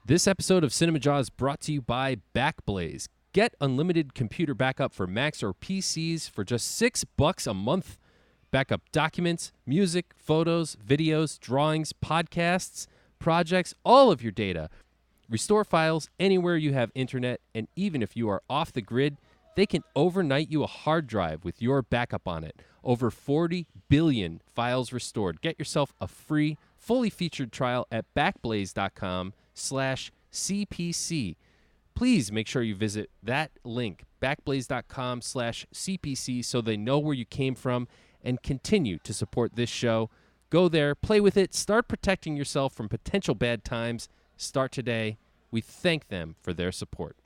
This episode of Cinemajaw is brought to you by Backblaze. Get unlimited computer backup for Macs or PCs for just $6 a month. Backup documents, music, photos, videos, drawings, podcasts, projects, all of your data. Restore files anywhere you have internet, and even if you are off the grid, they can overnight you a hard drive with your backup on it. Over 40 billion files restored. Get yourself a free, fully featured trial at backblaze.com/CPC. Please make sure you visit that link, backblaze.com/CPC, so they know where you came from and continue to support this show. Go there, play with it, start protecting yourself from potential bad times. Start today. We thank them for their support.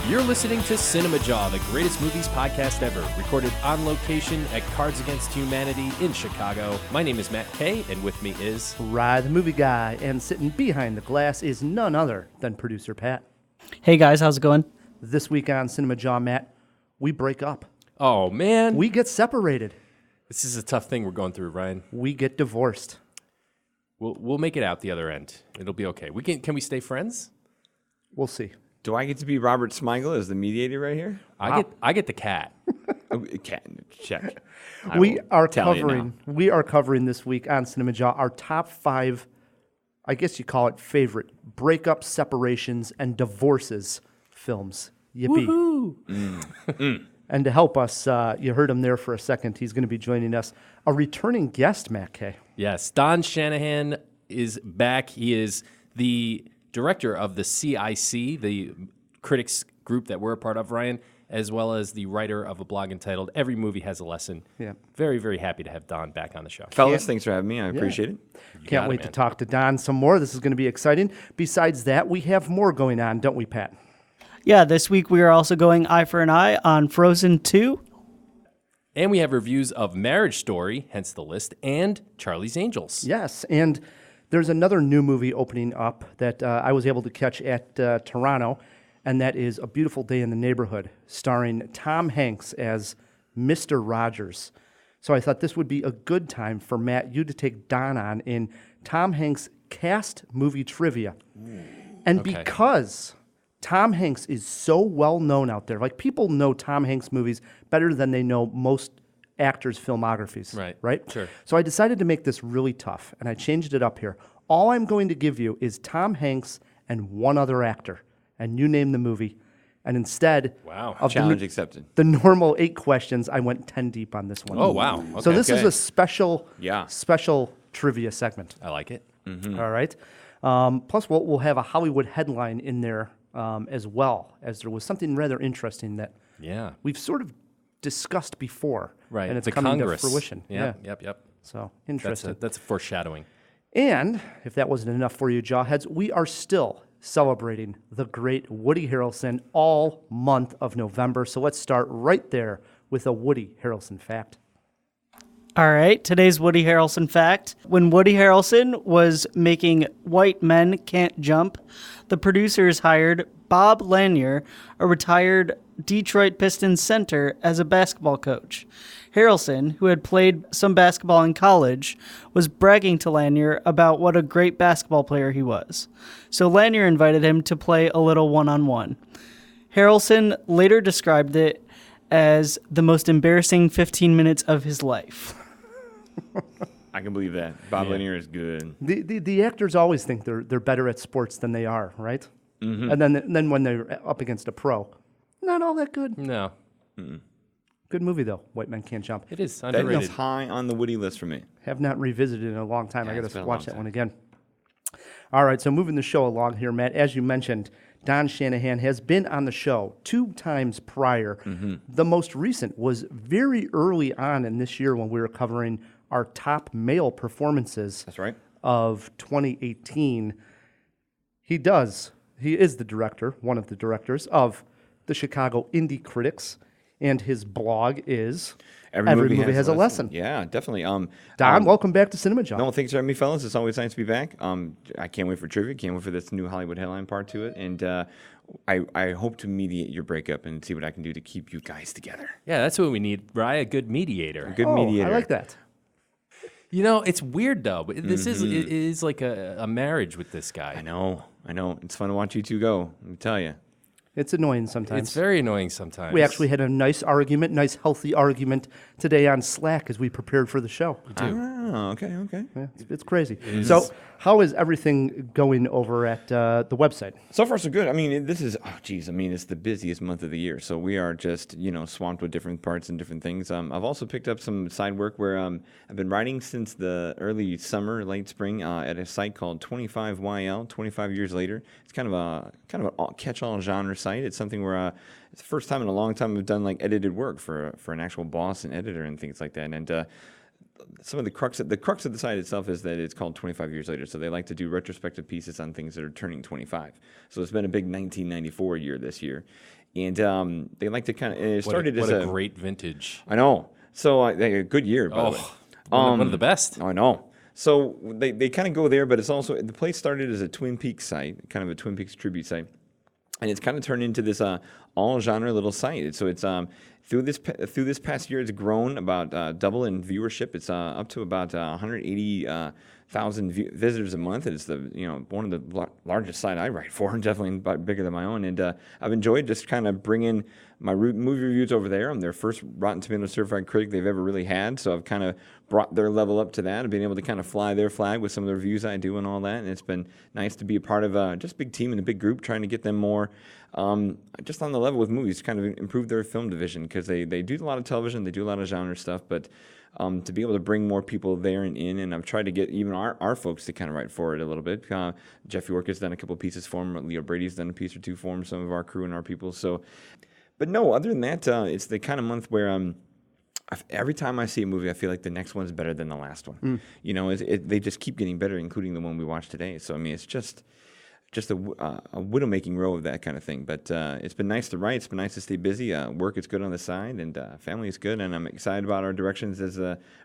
You're listening to Cinemajaw, the greatest movies podcast ever, recorded on location at Cards Against Humanity in Chicago. My name is Matt Kay, and with me is Rod, the movie guy, and sitting behind the glass is none other than producer Pat. Hey guys, how's it going? This week on Cinemajaw, Matt, we break up. Oh man, We get separated. this is a tough thing we're going through, Ryan. We get divorced. We'll make it out the other end. It'll be okay. Can we stay friends? We'll see. Do I get to be Robert Smigel as the mediator right here? I get the cat. Check. We are covering this week on Cinemajaw our top 5, I guess you call it favorite, breakups, separations, and divorces films. Yippee. Woohoo! And to help us, you heard him there for a second. He's going to be joining us. A returning guest, Matt Kay. Yes, Don Shanahan is back. He is the director of the CIC, the critics group that we're a part of, Ryan, as well as the writer of a blog entitled Every Movie Has a Lesson. Yeah. Very, very happy to have Don back on the show. Fellas, thanks for having me. I appreciate it. Can't wait to talk to Don some more. This is going to be exciting. Besides that, we have more going on, don't we, Pat? Yeah, this week we are also going eye for an eye on Frozen 2. And we have reviews of Marriage Story, hence the list, and Charlie's Angels. Yes, and there's another new movie opening up that I was able to catch at Toronto, and that is A Beautiful Day in the Neighborhood, starring Tom Hanks as Mr. Rogers. So I thought this would be a good time for Matt, you to take Don on in Tom Hanks cast movie trivia. And Okay. because Tom Hanks is so well known out there, like people know Tom Hanks movies better than they know most actors' filmographies. Right? Sure. So I decided to make this really tough, and I changed it up here. All I'm going to give you is Tom Hanks and one other actor, and you name the movie. And instead of Challenge accepted. the normal 8 questions, I went 10 deep on this one. Oh, wow. So Okay. this is a special trivia segment. I like it. All right. Plus, we'll have a Hollywood headline in there as well, as there was something rather interesting that we've sort of discussed before. Right. And it's the coming Congress. to fruition. Yeah. Yep. So interesting. That's a foreshadowing. And if that wasn't enough for you, Jawheads, we are still celebrating the great Woody Harrelson all month of November. So let's start right there with a Woody Harrelson fact. All right, today's Woody Harrelson fact. When Woody Harrelson was making White Men Can't Jump, the producers hired Bob Lanier, a retired Detroit Pistons center, as a basketball coach. Harrelson, who had played some basketball in college, was bragging to Lanier about what a great basketball player he was. So Lanier invited him to play a little one-on-one. Harrelson later described it as the most embarrassing 15 minutes of his life. I can believe that. Bob Lanier is good. The actors always think they're better at sports than they are, right? Mm-hmm. And then when they're up against a pro, not all that good. No. Good movie, though. White Men Can't Jump. It is That underrated. is high on the Woody list for me. Have not revisited in a long time. Yeah, I got it's to been a watch long that time. one again. All right, so moving the show along here, Matt. As you mentioned, Don Shanahan has been on the show 2 times prior. The most recent was very early on in this year when we were covering our top male performances. That's right. Of 2018. He is the director, one of the directors of the Chicago Indie Critics. and his blog is Every Movie Has a Lesson. Yeah, definitely. Don, welcome back to Cinemajaw. No, thanks for having me, fellas. It's always nice to be back. I can't wait for trivia. Can't wait for this new Hollywood headline part to it. And I hope to mediate your breakup and see what I can do to keep you guys together. Yeah, that's what we need, Rye, a good mediator. A good mediator. I like that. You know, it's weird, though. But this is like a marriage with this guy. I know. It's fun to watch you two go, let me tell you. It's annoying sometimes. It's very annoying sometimes. We actually had a nice healthy argument today on Slack as we prepared for the show. Oh, okay. Yeah, it's crazy. So, how is everything going over at the website? So far, so good. I mean, it's the busiest month of the year. So we are just, swamped with different parts and different things. I've also picked up some side work where I've been writing since the early summer, late spring, at a site called 25YL, 25 Years Later. It's kind of a catch-all genre site. It's something where it's the first time in a long time I've done like edited work for an actual boss and editor and things like that. And some of the crux of the site itself is that it's called 25 Years Later. So they like to do retrospective pieces on things that are turning 25. So it's been a big 1994 year this year, and they like to kind of. It started as a great vintage. I know. So a good year, by the way. One of the best. I know. So they kind of go there, but it's also the place started as a Twin Peaks site, kind of a Twin Peaks tribute site. And it's kind of turned into this all-genre little site. So it's through this past year, it's grown about double in viewership. It's up to about 180,000 visitors a month. It's one of the largest site I write for, definitely bigger than my own. And I've enjoyed just kind of bringing my movie reviews over there. I'm their first Rotten Tomatoes certified critic they've ever really had, so I've kind of brought their level up to that. I've been able to kind of fly their flag with some of the reviews I do and all that, and it's been nice to be a part of just a big team and a big group trying to get them more just on the level with movies, kind of improve their film division, because they do a lot of television, they do a lot of genre stuff, but to be able to bring more people there and in, and I've tried to get even our folks to kind of write for it a little bit. Jeff York has done a couple of pieces for him. Leo Brady's done a piece or two for him, some of our crew and our people. So, but no, other than that, it's the kind of month where every time I see a movie, I feel like the next one's better than the last one. They just keep getting better, including the one we watched today. So, I mean, it's just a widow-making row of that kind of thing. But it's been nice to write. It's been nice to stay busy. Work is good on the side, and family is good. And I'm excited about our directions as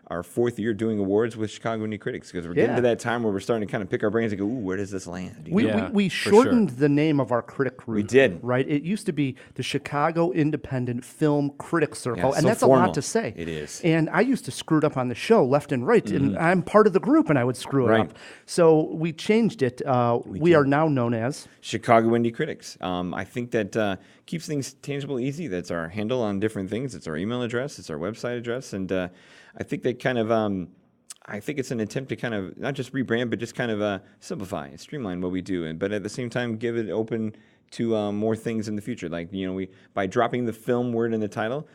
our fourth year doing awards with Chicago Indie Critics, because we're getting to that time where we're starting to kind of pick our brains and go, ooh, where does this land? We shortened the name of our critic group. We did. Right? It used to be the Chicago Independent Film Critics Circle, and so that's formal. a lot to say. It is. And I used to screw it up on the show left and right, and I'm part of the group, and I would screw it up. So we changed it. We are now known as Chicago Indie Critics. I think that keeps things tangible, easy. That's our handle on different things. It's our email address. It's our website address. And I think that kind of, I think it's an attempt to kind of not just rebrand, but just kind of simplify and streamline what we do. But at the same time, give it open to more things in the future. Like, we by dropping the film word in the title,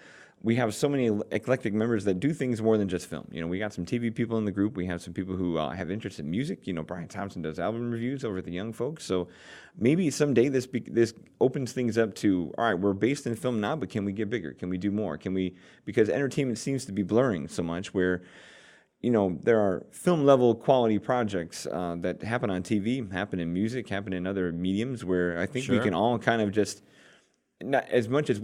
we have so many eclectic members that do things more than just film. We got some TV people in the group. We have some people who have interest in music. Brian Thompson does album reviews over at the Young Folks. So maybe someday this opens things up to, all right, we're based in film now, but can we get bigger? Can we do more? Because entertainment seems to be blurring so much where, there are film level quality projects that happen on TV, happen in music, happen in other mediums, where I think we can all kind of just, not as much as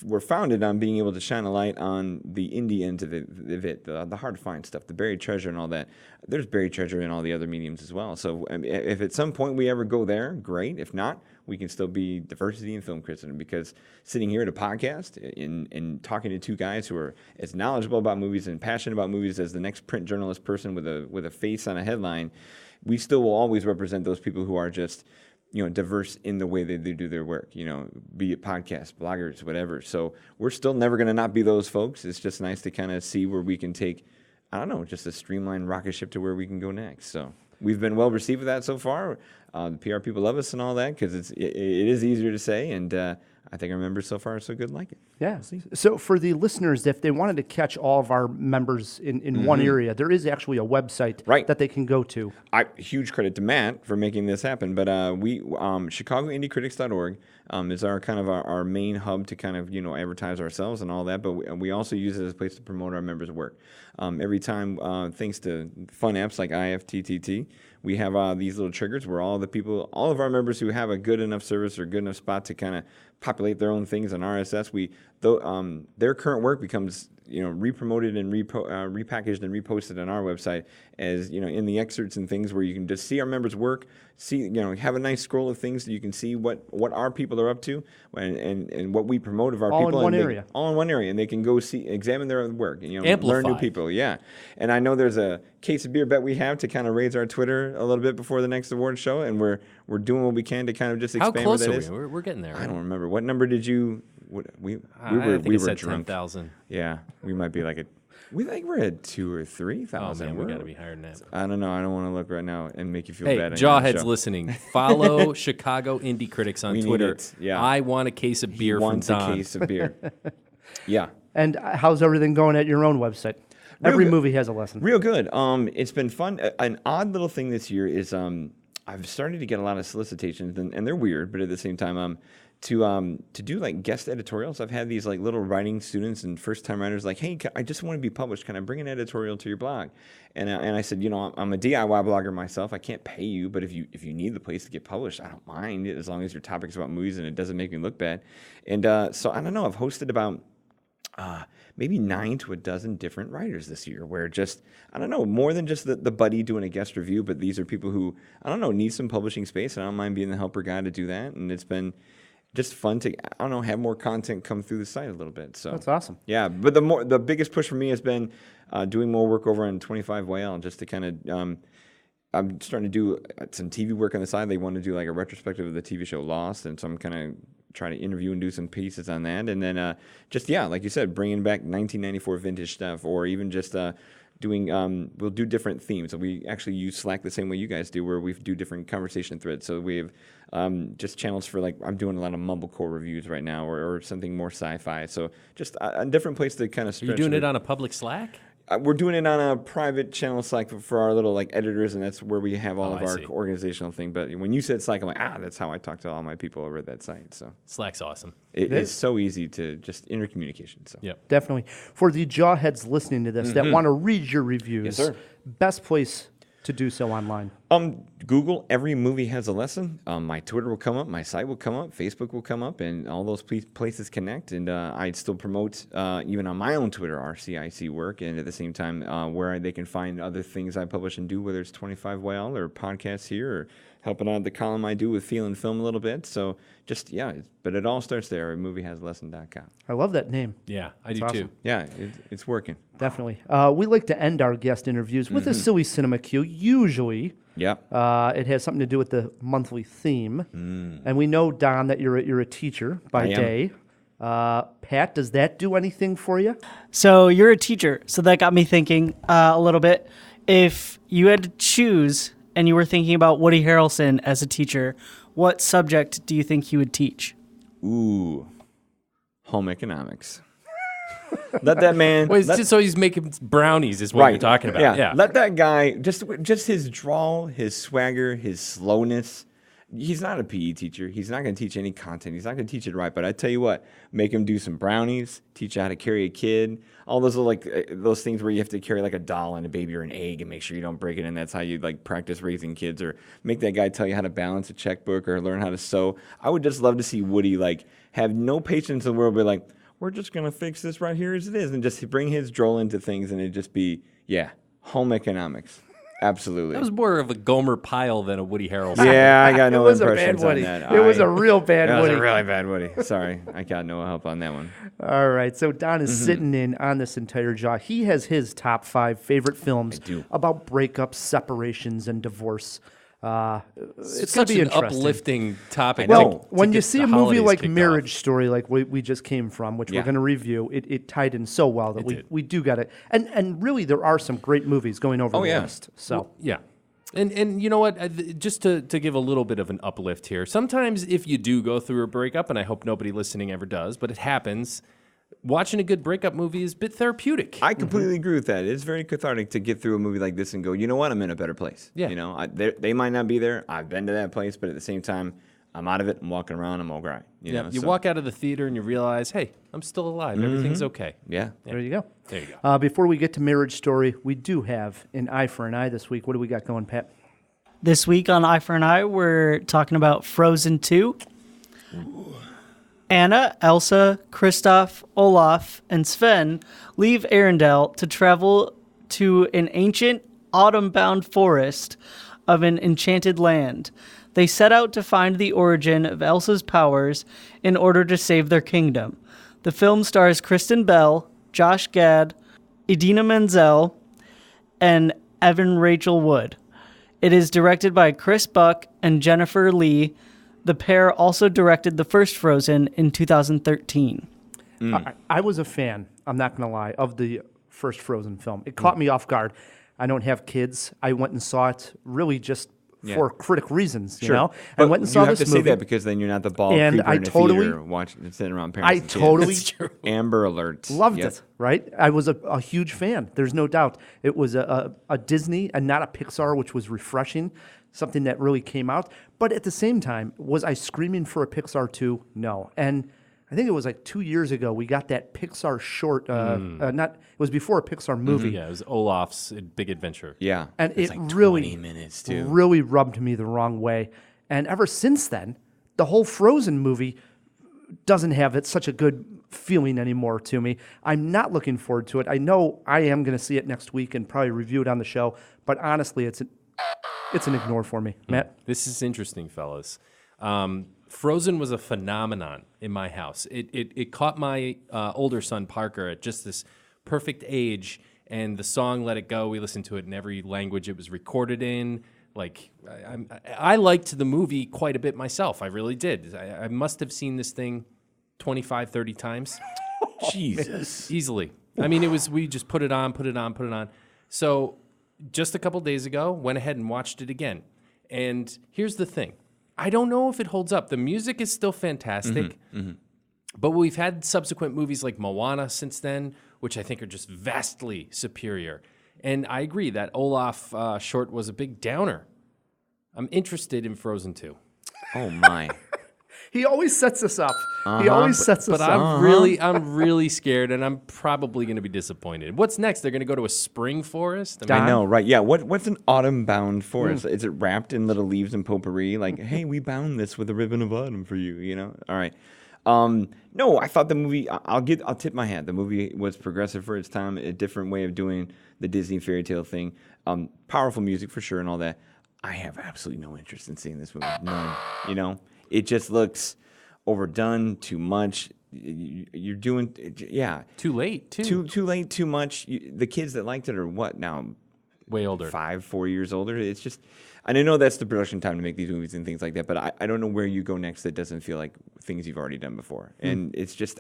we're founded on being able to shine a light on the indie end of it, the hard to find stuff, the buried treasure and all that. There's buried treasure in all the other mediums as well. So if at some point we ever go there, great. If not, we can still be diversity in film criticism, because sitting here at a podcast and talking to two guys who are as knowledgeable about movies and passionate about movies as the next print journalist person with a face on a headline, we still will always represent those people who are just diverse in the way they do their work, be it podcasts, bloggers, whatever. So we're still never going to not be those folks. It's just nice to kind of see where we can take, I don't know, just a streamlined rocket ship to where we can go next. So we've been well received with that so far. The PR people love us and all that, because it is easier to say, and I think our members so far are so good like it. Yeah. So for the listeners, if they wanted to catch all of our members in one area, there is actually a website that they can go to. Huge credit to Matt for making this happen. But ChicagoIndieCritics.org is our kind of our main hub to kind of advertise ourselves and all that. But we also use it as a place to promote our members' work. Every time, thanks to fun apps like IFTTT, we have these little triggers where all of our members who have a good enough service or good enough spot to kind of populate their own things on RSS, their current work becomes re-promoted and repackaged and reposted on our website as in the excerpts and things where you can just see our members' work, see have a nice scroll of things so you can see what our people are up to and what we promote of our all people in one area. All in one area, and they can go examine their work, learn new Amplified. people. Yeah, and I know there's a case of beer bet we have to kind of raise our Twitter a little bit before the next award show, and we're doing what we can to kind of just expand How close where are that is. We're getting there. I don't remember. What number did you? We I think we it were said drunk. 10,000. Yeah, we might be we think we're at 2,000 or Oh 3,000. man, we got to be higher than that. I don't know. I don't want to look right now and make you feel Hey, bad. on your own Jawheads show. listening, follow Chicago Indie Critics on We need Twitter. it, yeah. I want a case of beer He from wants Don. a case of beer. Yeah. And how's everything going at your own website? Every good. movie has a lesson. Real good. It's been fun. An odd little thing this year is I've started to get a lot of solicitations, and they're weird, but at the same time, to do like guest editorials. I've had these like little writing students and first time writers like, hey, I just want to be published. Can I bring an editorial to your blog? And I said, I'm a DIY blogger myself. I can't pay you, but if you need the place to get published, I don't mind it as long as your topic is about movies and it doesn't make me look bad. And so I don't know. I've hosted about maybe 9 to a dozen different writers this year where just, I don't know, more than just the buddy doing a guest review, but these are people who, I don't know, need some publishing space, and I don't mind being the helper guy to do that. And it's been just fun to, I don't know, have more content come through the site a little bit. So That's awesome. Yeah, but the biggest push for me has been doing more work over on 25YL just to kind of, I'm starting to do some TV work on the side. They want to do like a retrospective of the TV show Lost, and so I'm kind of trying to interview and do some pieces on that. And then just, like you said, bringing back 1994 vintage stuff, or even just doing, we'll do different themes. So we actually use Slack the same way you guys do, where we do different conversation threads. So we have just channels for, like, I'm doing a lot of mumblecore reviews right now, or something more sci-fi. So just a different place to kind of stretch. Are you doing it on a public Slack? We're doing it on a private channel Slack for our little like editors, and that's where we have all of I our see. organizational thing. But when you said Slack, I'm like, that's how I talk to all my people over at that site. So Slack's awesome. it is so easy to just intercommunication. So Yep. Definitely. For the Jawheads listening to this that want to read your reviews, Yes, sir. best place to do so online. Google Every Movie Has a Lesson. My Twitter will come up, my site will come up, Facebook will come up, and all those places connect. And I still promote, even on my own Twitter, our CIC work, and at the same time, where they can find other things I publish and do, whether it's 25YL or podcasts here, or helping out the column I do with Feel and Film a little bit. So just, but it all starts there at moviehasalesson.com. I love that name. Yeah, I do awesome. too. Yeah, it's working. Definitely. We like to end our guest interviews with a silly cinema cue. Usually, Yep. it has something to do with the monthly theme. And we know, Don, that you're a teacher by I am. day. Pat, does that do anything for you? So you're a teacher, so that got me thinking a little bit. If you had to choose and you were thinking about Woody Harrelson as a teacher, what subject do you think he would teach? Ooh, home economics. Let that man. Wait, so he's making brownies is what you're talking about. Yeah. Let that guy, just his drawl, his swagger, his slowness. He's not a PE teacher. He's not going to teach any content. He's not going to teach it right. But I tell you what, make him do some brownies, teach you how to carry a kid. All those are those things where you have to carry like a doll and a baby or an egg and make sure you don't break it. And that's how you like practice raising kids, or make that guy tell you how to balance a checkbook or learn how to sew. I would just love to see Woody like have no patience in the world, but like, we're just going to fix this right here as it is, and just bring his droll into things, and it just be, home economics. Absolutely. That was more of a Gomer Pyle than a Woody Harrelson. Yeah, I got no It was a bad impressions on Woody. that. It was a real bad That was Woody. a really bad Woody. Sorry, I got no help on that one. All right, so Don is sitting in on this entire jaw. He has his top 5 favorite films about breakups, separations, and divorce. It's going Such to be an interesting. uplifting topic. Well, to when you get see the a movie holidays like kicked Marriage off. Story, like we just came from, which we're Yeah. going to review, it tied in so well that did. we do got it. And really, there are some great movies going over the yeah. list. So Yeah. And you know what? Just to give a little bit of an uplift here, sometimes if you do go through a breakup, and I hope nobody listening ever does, but it happens, watching a good breakup movie is a bit therapeutic. I completely agree with that. It's very cathartic to get through a movie like this and go, you know what, I'm in a better place. Yeah. You know, they might not be there. I've been to that place, but at the same time, I'm out of it. I'm walking around. I'm all right. You know, You so- walk out of the theater and you realize, hey, I'm still alive. Everything's okay. Yeah. there you go. There you go. Before we get to Marriage Story, we do have an eye for an eye this week. What do we got going, Pat? This week on Eye for an Eye, we're talking about Frozen 2. Anna, Elsa, Kristoff, Olaf, and Sven leave Arendelle to travel to an ancient, autumn-bound forest of an enchanted land. They set out to find the origin of Elsa's powers in order to save their kingdom. The film stars Kristen Bell, Josh Gad, Idina Menzel, and Evan Rachel Wood. It is directed by Chris Buck and Jennifer Lee. The pair also directed the first Frozen in 2013. I was a fan, I'm not going to lie, of the first Frozen film. It caught me off guard. I don't have kids. I went and saw it really just for critic reasons, you know? But I went and saw this you have to movie. say that because then you're not the ball And creeper I in a totally- theater watching, sitting around parents and kids. Amber Alert. Loved Yep. it, right? I was a huge fan. There's no doubt. It was a Disney and not a Pixar, which was refreshing, something that really came out. But at the same time, was I screaming for a Pixar 2? No. And I think it was like 2 years ago, we got that Pixar short, it was before a Pixar movie. Yeah, it was Olaf's Big Adventure. Yeah. And it's it like really, 20 minutes too. really rubbed me the wrong way. And ever since then, the whole Frozen movie doesn't have such a good feeling anymore to me. I'm not looking forward to it. I know I am going to see it next week and probably review it on the show. But honestly, it's an ignore for me. Matt? This is interesting, fellas. Frozen was a phenomenon in my house. It caught my older son, Parker, at just this perfect age, and the song Let It Go, we listened to it in every language it was recorded in. Like, I liked the movie quite a bit myself. I really did. I must have seen this thing 25, 30 times. Jesus. Easily. I mean, we just put it on. So just a couple days ago, went ahead and watched it again. And here's the thing. I don't know if it holds up. The music is still fantastic. But we've had subsequent movies like Moana since then, which I think are just vastly superior. And I agree that Olaf short was a big downer. I'm interested in Frozen 2. Oh, my. He always sets us up. He always sets us But up. I'm really scared, and I'm probably going to be disappointed. What's next? They're going to go to a spring forest? I know, right? Yeah. What's an autumn-bound forest? Is it wrapped in little leaves and potpourri? Like, hey, we bound this with a ribbon of autumn for you. You know? All right. No, I thought the movie. I'll tip my hat. The movie was progressive for its time. A different way of doing the Disney fairy tale thing. Powerful music for sure, and all that. I have absolutely no interest in seeing this movie. None. You know, it just looks overdone. Too much. You're doing, yeah. Too late, too. Too late, too much. The kids that liked it are what now? Way older. 4 years older. It's just, and I know that's the production time to make these movies and things like that, but I don't know where you go next that doesn't feel like things you've already done before. And it's just,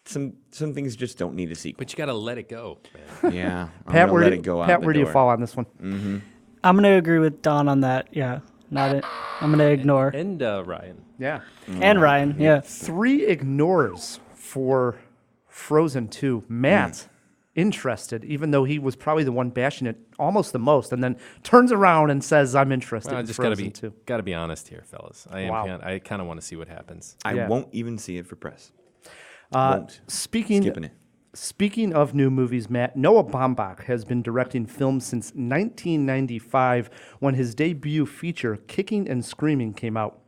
some things just don't need a sequel. But you got to let it go, man. Yeah. Pat, let it go out Pat, the where do you door. fall on this one? I'm going to agree with Don on that. Yeah, not it. I'm going to ignore. And Ryan. Yeah. And Ryan, yeah. 3 ignores for Frozen 2. Matt, interested, even though he was probably the one bashing it almost the most, and then turns around and says, I'm interested Well, I in just Frozen 2. got to be honest here, fellas. Wow. I kind of want to see what happens. I Yeah. won't even see it for press. Won't. Speaking of new movies, Matt, Noah Baumbach has been directing films since 1995 when his debut feature, Kicking and Screaming, came out.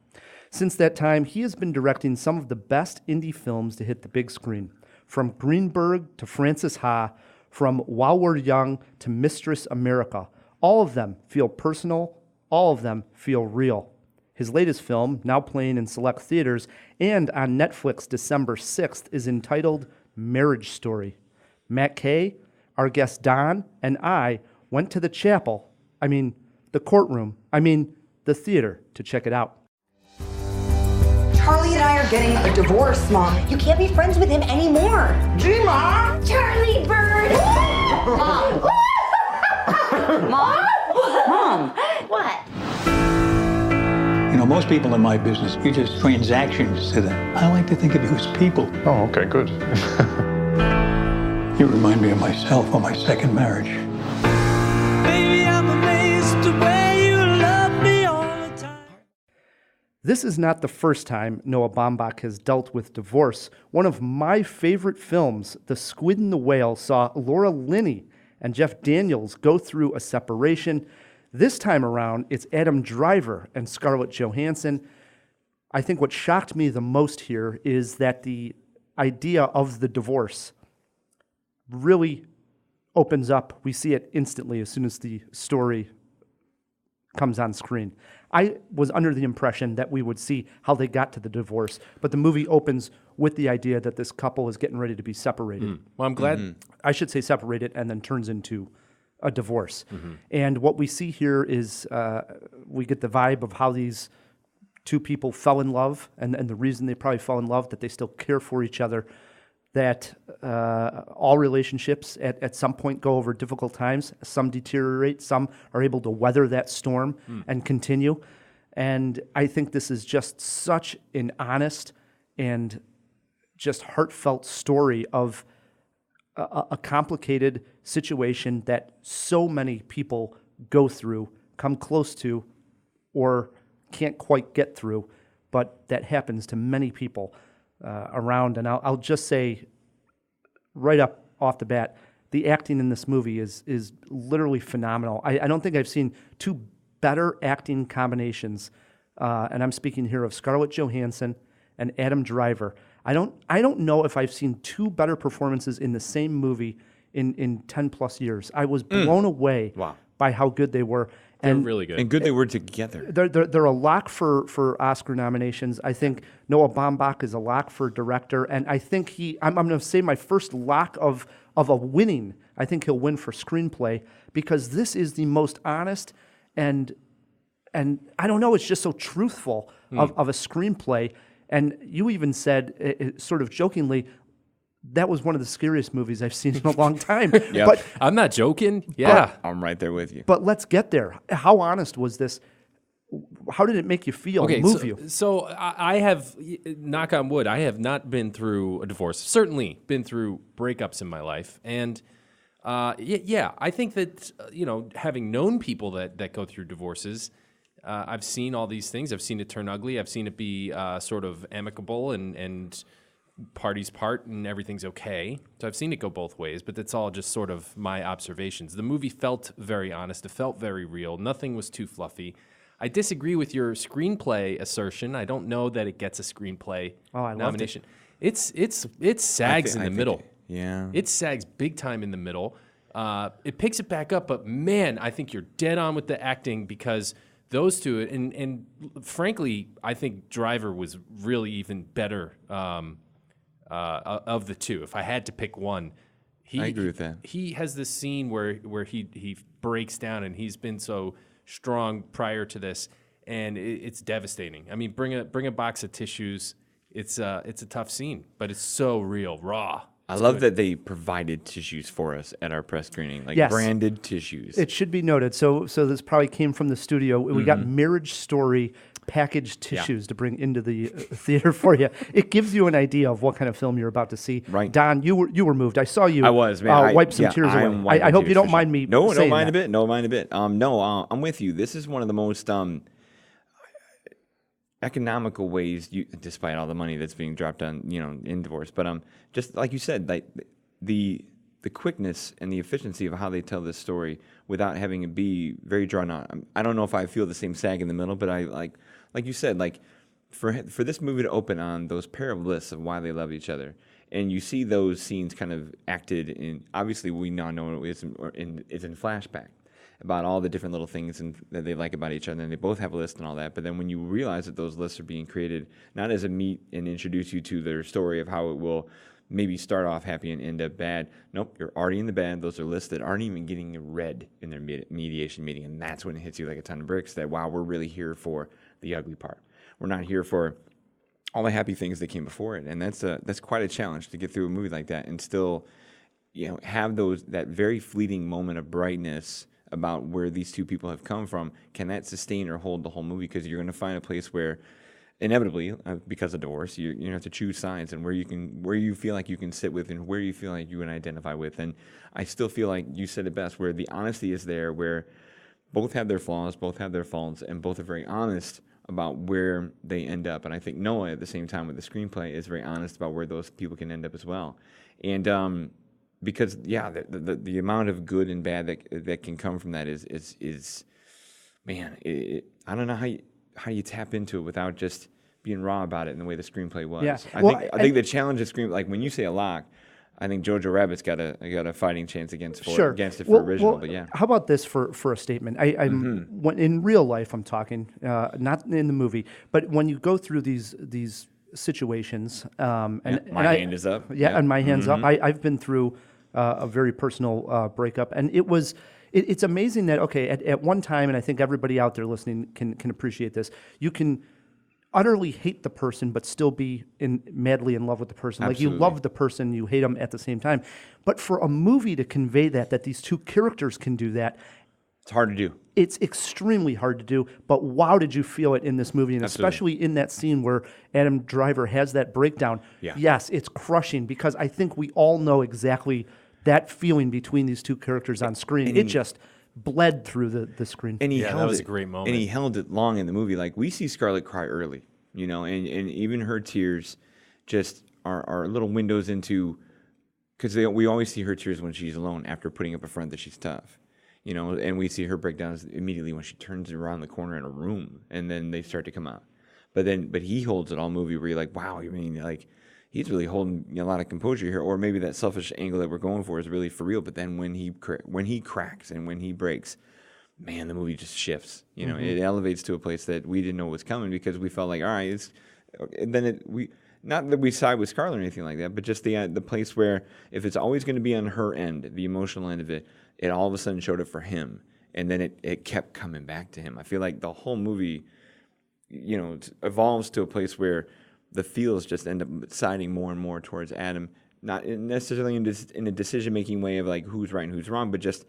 Since that time, he has been directing some of the best indie films to hit the big screen, from Greenberg to Francis Ha, from While We're Young to Mistress America. All of them feel personal, all of them feel real. His latest film, now playing in select theaters and on Netflix December 6th, is entitled Marriage Story. Matt Kay, our guest Don, and I went to the the theater to check it out. Charlie and I are getting a divorce, Mom. You can't be friends with him anymore. Gee, Mom! Charlie Bird! Mom! Mom? Mom! What? You know, most people in my business, you're just transactions to them. I like to think of you as people. Oh, okay, good. You remind me of myself on my second marriage. Baby, I'm amazed the way you love me all the time. This is not the first time Noah Baumbach has dealt with divorce. One of my favorite films, The Squid and the Whale, saw Laura Linney and Jeff Daniels go through a separation. This time around, it's Adam Driver and Scarlett Johansson. I think what shocked me the most here is that the idea of the divorce really opens up. We see it instantly as soon as the story comes on screen. I was under the impression that we would see how they got to the divorce, but the movie opens with the idea that this couple is getting ready to be separated. Well, I'm glad. I should say separated and then turns into a divorce. And what we see here is we get the vibe of how these two people fell in love, and the reason they probably fell in love, that they still care for each other, that all relationships at some point go over difficult times. Some deteriorate, some are able to weather that storm and continue. And I think this is just such an honest and just heartfelt story of a complicated situation that so many people go through, come close to, or can't quite get through, but that happens to many people around. And I'll just say right up off the bat, the acting in this movie is literally phenomenal. I don't think I've seen two better acting combinations, and I'm speaking here of Scarlett Johansson and Adam Driver. I don't know if I've seen two better performances in the same movie in 10 plus years. I was blown away by how good they were. They're really good. And good they were together. They're a lock for Oscar nominations. I think Noah Baumbach is a lock for director, and I think I'm going to say my first lock of a winning. I think he'll win for screenplay, because this is the most honest and I don't know, it's just so truthful of a screenplay. And you even said, sort of jokingly, that was one of the scariest movies I've seen in a long time. Yep. But I'm not joking. Yeah. I'm right there with you. But let's get there. How honest was this? How did it make you feel? Move you? So I have, knock on wood, I have not been through a divorce. Certainly been through breakups in my life, and I think that having known people that go through divorces, I've seen all these things. I've seen it turn ugly. I've seen it be sort of amicable and parties part and everything's okay. So I've seen it go both ways, but that's all just sort of my observations. The movie felt very honest. It felt very real. Nothing was too fluffy. I disagree with your screenplay assertion. I don't know that it gets a screenplay nomination. It sags in the middle. It sags big time in the middle. It picks it back up, but man, I think you're dead on with the acting, because those two, and frankly, I think Driver was really even better of the two. If I had to pick one, I agree with that. He has this scene where he breaks down, and he's been so strong prior to this, and it's devastating. I mean, bring a box of tissues. It's a tough scene, but it's so real, raw. I love that they provided tissues for us at our press screening, like branded tissues. It should be noted. So this probably came from the studio. We got Marriage Story packaged tissues to bring into the theater for you. It gives you an idea of what kind of film you're about to see. Right. Don, you were moved. I saw you. I was, man. Wipe some tears away. I hope you don't mind me. No, saying don't mind that. a bit. No, mind a bit. No, I'm with you. This is one of the most economical ways, despite all the money that's being dropped on, in divorce. But just like you said, like the quickness and the efficiency of how they tell this story without having it be very drawn out. I don't know if I feel the same sag in the middle, but I like you said, like for this movie to open on those pair of lists of why they love each other, and you see those scenes kind of acted in. Obviously, we now know it's in flashback about all the different little things that they like about each other, and they both have a list and all that. But then when you realize that those lists are being created not as a meet and introduce you to their story of how it will maybe start off happy and end up bad. Nope, you're already in the bad. Those are lists that aren't even getting read in their mediation meeting, and that's when it hits you like a ton of bricks that, wow, we're really here for the ugly part. We're not here for all the happy things that came before it, and that's quite a challenge to get through a movie like that and still have that very fleeting moment of brightness about where these two people have come from. Can that sustain or hold the whole movie? Because you're going to find a place where, inevitably, because of divorce, you're going to have to choose sides, and where you feel like you can sit with, and where you feel like you can identify with. And I still feel like you said it best, where the honesty is there, where both have their flaws, both have their faults, and both are very honest about where they end up. And I think Noah, at the same time with the screenplay, is very honest about where those people can end up as well. And because the amount of good and bad that can come from that is man, I don't know how you tap into it without just being raw about it in the way the screenplay was. Yeah. I think the challenge of like when you say a lock, I think Jojo Rabbit's got a fighting chance against it for original. But yeah, how about this for a statement? When in real life, I'm talking, not in the movie, but when you go through these situations, and my hand is up. Yeah, and my hand's up. I've been through a very personal breakup, and it's amazing that at one time, and I think everybody out there listening can appreciate this. You can utterly hate the person, but still be madly in love with the person. Absolutely. Like you love the person, you hate them at the same time. But for a movie to convey that these two characters can do that, it's hard to do. It's extremely hard to do. But wow, did you feel it in this movie, and Absolutely. especially in that scene where Adam Driver has that breakdown. Yeah. Yes, it's crushing because I think we all know exactly that feeling between these two characters on screen. It just bled through the screen. And that was a great moment. And he held it long in the movie. Like we see Scarlett cry early, and even her tears just are little windows into, because we always see her tears when she's alone after putting up a front that she's tough, and we see her breakdowns immediately when she turns around the corner in a room, and then they start to come out. But he holds it all movie where you're like, wow, I mean, like he's really holding a lot of composure here, or maybe that selfish angle that we're going for is really for real. But then when he cracks and when he breaks, man, the movie just shifts. It elevates to a place that we didn't know was coming because we felt like, all right, not that we side with Scarlett or anything like that, but just the place where if it's always going to be on her end, the emotional end of it, it all of a sudden showed up for him, and then it kept coming back to him. I feel like the whole movie, evolves to a place where the feels just end up siding more and more towards Adam, not necessarily in a decision-making way of like who's right and who's wrong, but just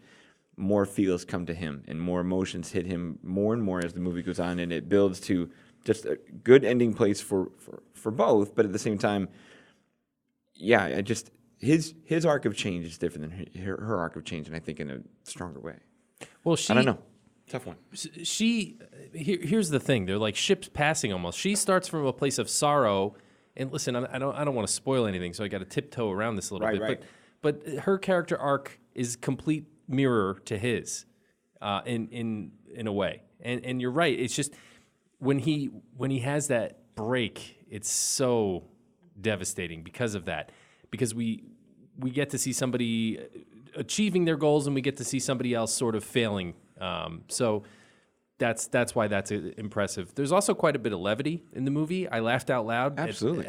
more feels come to him and more emotions hit him more and more as the movie goes on, and it builds to just a good ending place for both. But at the same time, his arc of change is different than her arc of change, and I think in a stronger way. Well, I don't know. Tough one. Here's the thing. They're like ships passing almost. She starts from a place of sorrow. And listen, I don't want to spoil anything, so I got to tiptoe around this a little bit. Right. But her character arc is complete mirror to his, in a way. And you're right. It's just when he has that break, it's so devastating because of that. Because we get to see somebody achieving their goals, and we get to see somebody else sort of failing. So that's why that's impressive. There's also quite a bit of levity in the movie. I laughed out loud. Absolutely.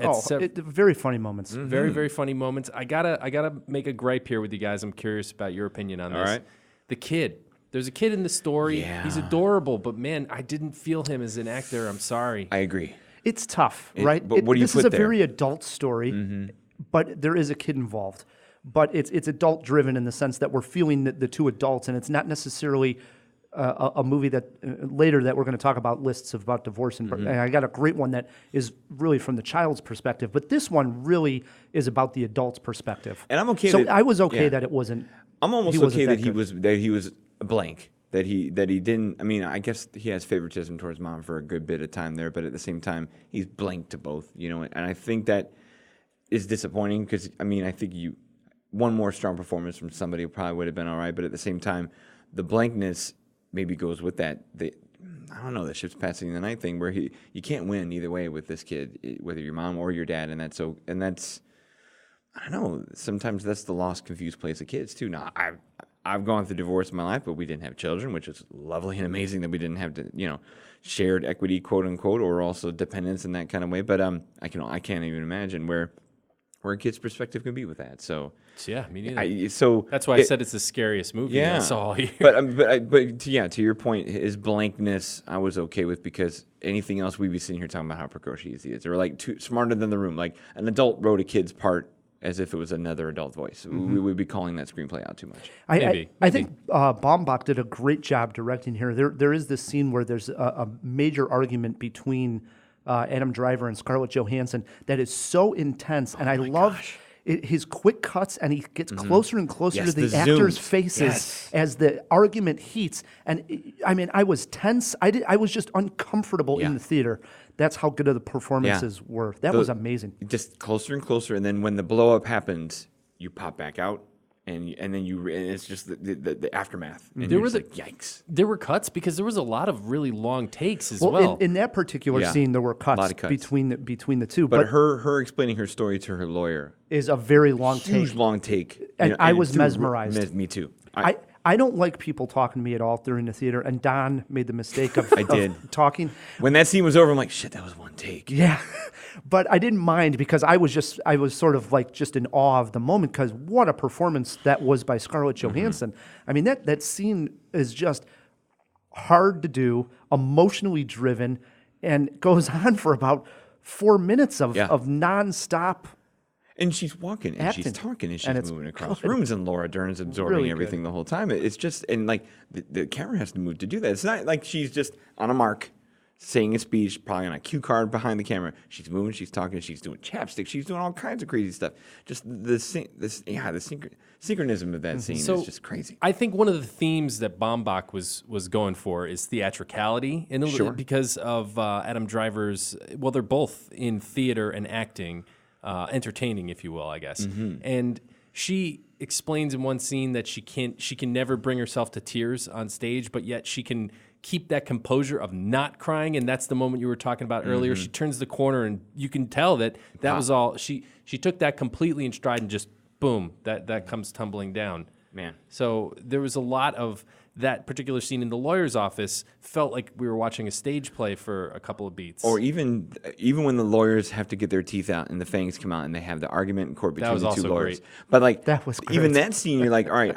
Very funny moments. Mm-hmm. Very, very funny moments. I gotta make a gripe here with you guys. I'm curious about your opinion on this. All right. The kid. There's a kid in the story. Yeah. He's adorable, but man, I didn't feel him as an actor. I'm sorry. I agree. It's tough, right? But what do you this put is a there? very adult story, but there is a kid involved. But it's adult driven in the sense that we're feeling the two adults, and it's not necessarily a movie that later that we're going to talk about lists about divorce, and I got a great one that is really from the child's perspective, but this one really is about the adult's perspective. And I'm okay. So I was okay that it wasn't. I'm almost he wasn't okay that good. he was blank. That he didn't. I mean, I guess he has favoritism towards mom for a good bit of time there, but at the same time, he's blank to both. And I think that is disappointing because I mean, I think one more strong performance from somebody probably would have been all right, but at the same time, the blankness maybe goes with that. I don't know, the ship's passing the night thing where you can't win either way with this kid, whether your mom or your dad, and that's I don't know. Sometimes that's the lost, confused place of kids too. Now I've gone through divorce in my life, but we didn't have children, which is lovely and amazing that we didn't have to, shared equity, quote unquote, or also dependence in that kind of way. But I can't even imagine where a kid's perspective can be with that. So yeah, me neither. That's why I said it's the scariest movie I saw all year. But to your point, his blankness I was okay with because anything else we'd be sitting here talking about how precocious he is. They were like too smarter than the room. Like an adult wrote a kid's part as if it was another adult voice. We would be calling that screenplay out too much. I think Baumbach did a great job directing here. There is this scene where there's a major argument between Adam Driver and Scarlett Johansson that is so intense, and I love his quick cuts, and he gets closer and closer to the actors' faces as the argument heats. And I mean, I was tense. I was just uncomfortable in the theater. That's how good of the performances were. That was amazing. Just closer and closer, and then when the blow up happens, you pop back out, and then it's just the aftermath. And There you're were just yikes. There were cuts because there was a lot of really long takes as Well, well. in that particular Yeah. scene, there were Lot cuts, of cuts. between the two, But her explaining her story to her lawyer, is a very long huge take. long take. And I was dude, mesmerized. Me too. I don't like people talking to me at all during the theater, and Don made the mistake of, I did. of talking. When that scene was over, I'm like, shit, that was one take. Yeah, but I didn't mind because I was sort of like just in awe of the moment because what a performance that was by Scarlett Johansson. I mean, that scene is just hard to do, emotionally driven, and goes on for about 4 minutes of nonstop. And she's walking and she's Acting. talking and she's And it's moving across good. rooms, and Laura Dern's absorbing Really everything good. the whole time. It's just, and like the camera has to move to do that. It's not like she's just on a mark saying a speech, probably on a cue card behind the camera. She's moving, she's talking, she's doing chapstick, she's doing all kinds of crazy stuff. Just the synchronism of that scene is just crazy. I think one of the themes that Baumbach was going for is theatricality, because of Adam Driver's. Well, they're both in theater and acting, entertaining, if you will, I guess. And she explains in one scene that she can never bring herself to tears on stage, but yet she can keep that composure of not crying, and that's the moment you were talking about earlier. She turns the corner, and you can tell that was all she took that completely in stride, and just boom, that comes tumbling down. Man. So there was a lot of that particular scene in the lawyer's office felt like we were watching a stage play for a couple of beats. Or even when the lawyers have to get their teeth out and the fangs come out and they have the argument in court between was the two also lawyers. great. But like That was even great. that scene, you're like, all right,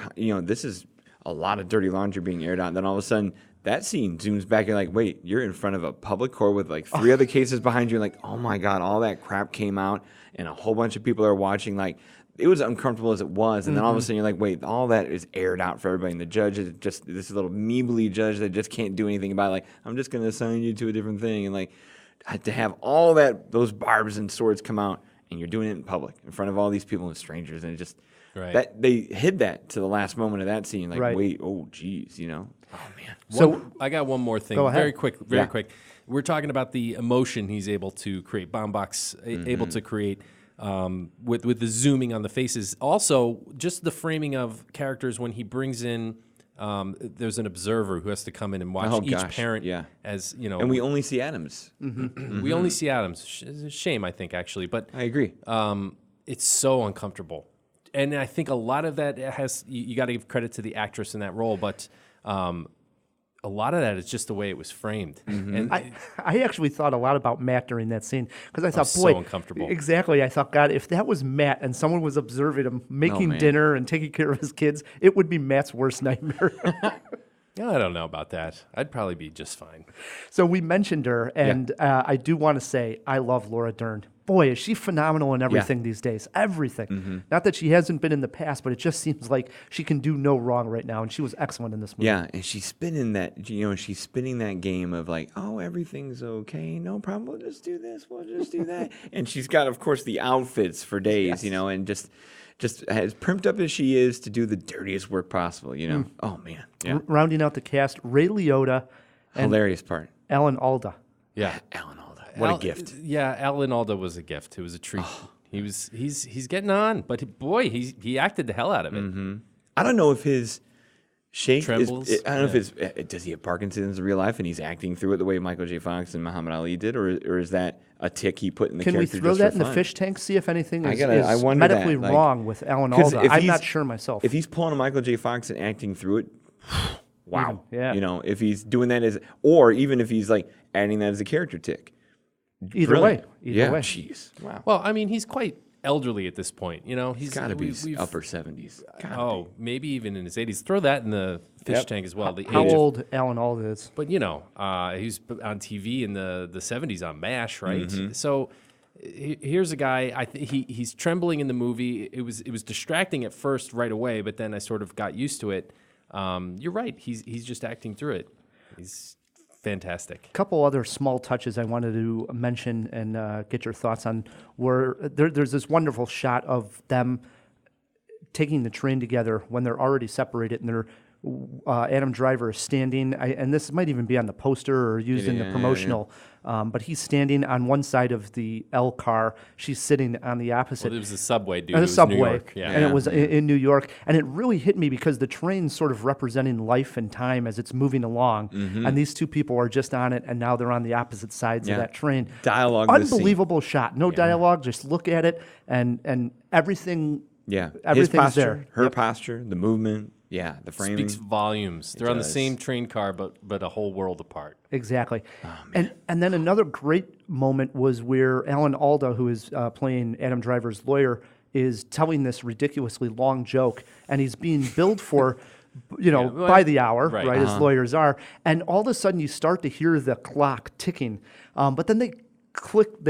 this is a lot of dirty laundry being aired out. And then all of a sudden, that scene zooms back. You're like, wait, you're in front of a public court with like 3 other cases behind you. Like, oh my God, all that crap came out, and a whole bunch of people are watching. Like, it was uncomfortable as it was, and then all of a sudden you're like, wait, all that is aired out for everybody. And the judge is just this little meebly judge that just can't do anything about it. Like, I'm just going to assign you to a different thing. And like, to have all those barbs and swords come out, and you're doing it in public in front of all these people and strangers, and it just that they hid that to the last moment of that scene. Like, wait, oh geez, Oh man. So I got one more thing, Go ahead. very quick. We're talking about the emotion he's able to create. Baumbach's able to create. With the zooming on the faces. Also, just the framing of characters when he brings in, there's an observer who has to come in and watch each parent as, And we only see Adams. We only see Adams. It's a shame, I think, actually. But I agree. it's so uncomfortable. And I think a lot of that you got to give credit to the actress in that role, but a lot of that is just the way it was framed. And I actually thought a lot about Matt during that scene because I thought, so boy, uncomfortable. Exactly. I thought, God, if that was Matt and someone was observing him making man. dinner and taking care of his kids, it would be Matt's worst nightmare. I don't know about that. I'd probably be just fine. So we mentioned her, and I do want to say I love Laura Dern. Boy, is she phenomenal in everything these days. Everything. Not that she hasn't been in the past, but it just seems like she can do no wrong right now, and she was excellent in this movie. Yeah, and she's spinning that, she's spinning that game of like, oh, everything's okay, no problem, we'll just do this, we'll just do that. And she's got, of course, the outfits for days, and just as primped up as she is to do the dirtiest work possible, Oh, man. Yeah. Rounding out the cast, Ray Liotta and Hilarious part. Alan Alda. Yeah. Alan Alda. What a gift. Yeah, Alan Alda was a gift. It was a treat. He's getting on, but boy, he acted the hell out of it. I don't know if his shake Trembles? is, I don't know if does he have Parkinson's in real life and he's acting through it the way Michael J. Fox and Muhammad Ali did, or is that a tick he put in the Can we character throw just that for in the fun? fish tank, see if anything is, I is wonder medically that, like, wrong with Alan 'cause Alda? if I'm he's- not sure myself. If he's pulling a Michael J. Fox and acting through it, wow. Yeah. If he's doing that or even if he's like adding that as a character tick. Either Brilliant. way. Either way. Jeez. Wow. Well, I mean, he's quite elderly at this point. He's got to be we've- upper 70s. Maybe even in his 80s. Throw that in the fish Yep. tank as well. The How age of- old Alan Alda is? But he's on TV in the 70s on MASH, right? So here's a guy. He's trembling in the movie. It was distracting at first right away, but then I sort of got used to it. You're right. He's just acting through it. He's fantastic. A couple other small touches I wanted to mention and get your thoughts on were there's this wonderful shot of them taking the train together when they're already separated and they're Adam Driver is standing, and this might even be on the poster or used in the promotional But he's standing on one side of the L car. She's sitting on the opposite. Well, it was the subway, dude. The It was subway, New York. Yeah. and it was in New York. And it really hit me because the train's sort of representing life and time as it's moving along. And these two people are just on it, and now they're on the opposite sides of that train. Dialogue. Unbelievable shot. No dialogue. Just look at it, and everything. Yeah. Everything's His posture, there. her posture, the movement. Yeah. The framing. Speaks volumes. They're on the does. same train car, but a whole world apart. Exactly. And then another great moment was where Alan Alda, who is playing Adam Driver's lawyer, is telling this ridiculously long joke, and he's being billed for, by the hour, right. right, as lawyers are. And all of a sudden, you start to hear the clock ticking, but then they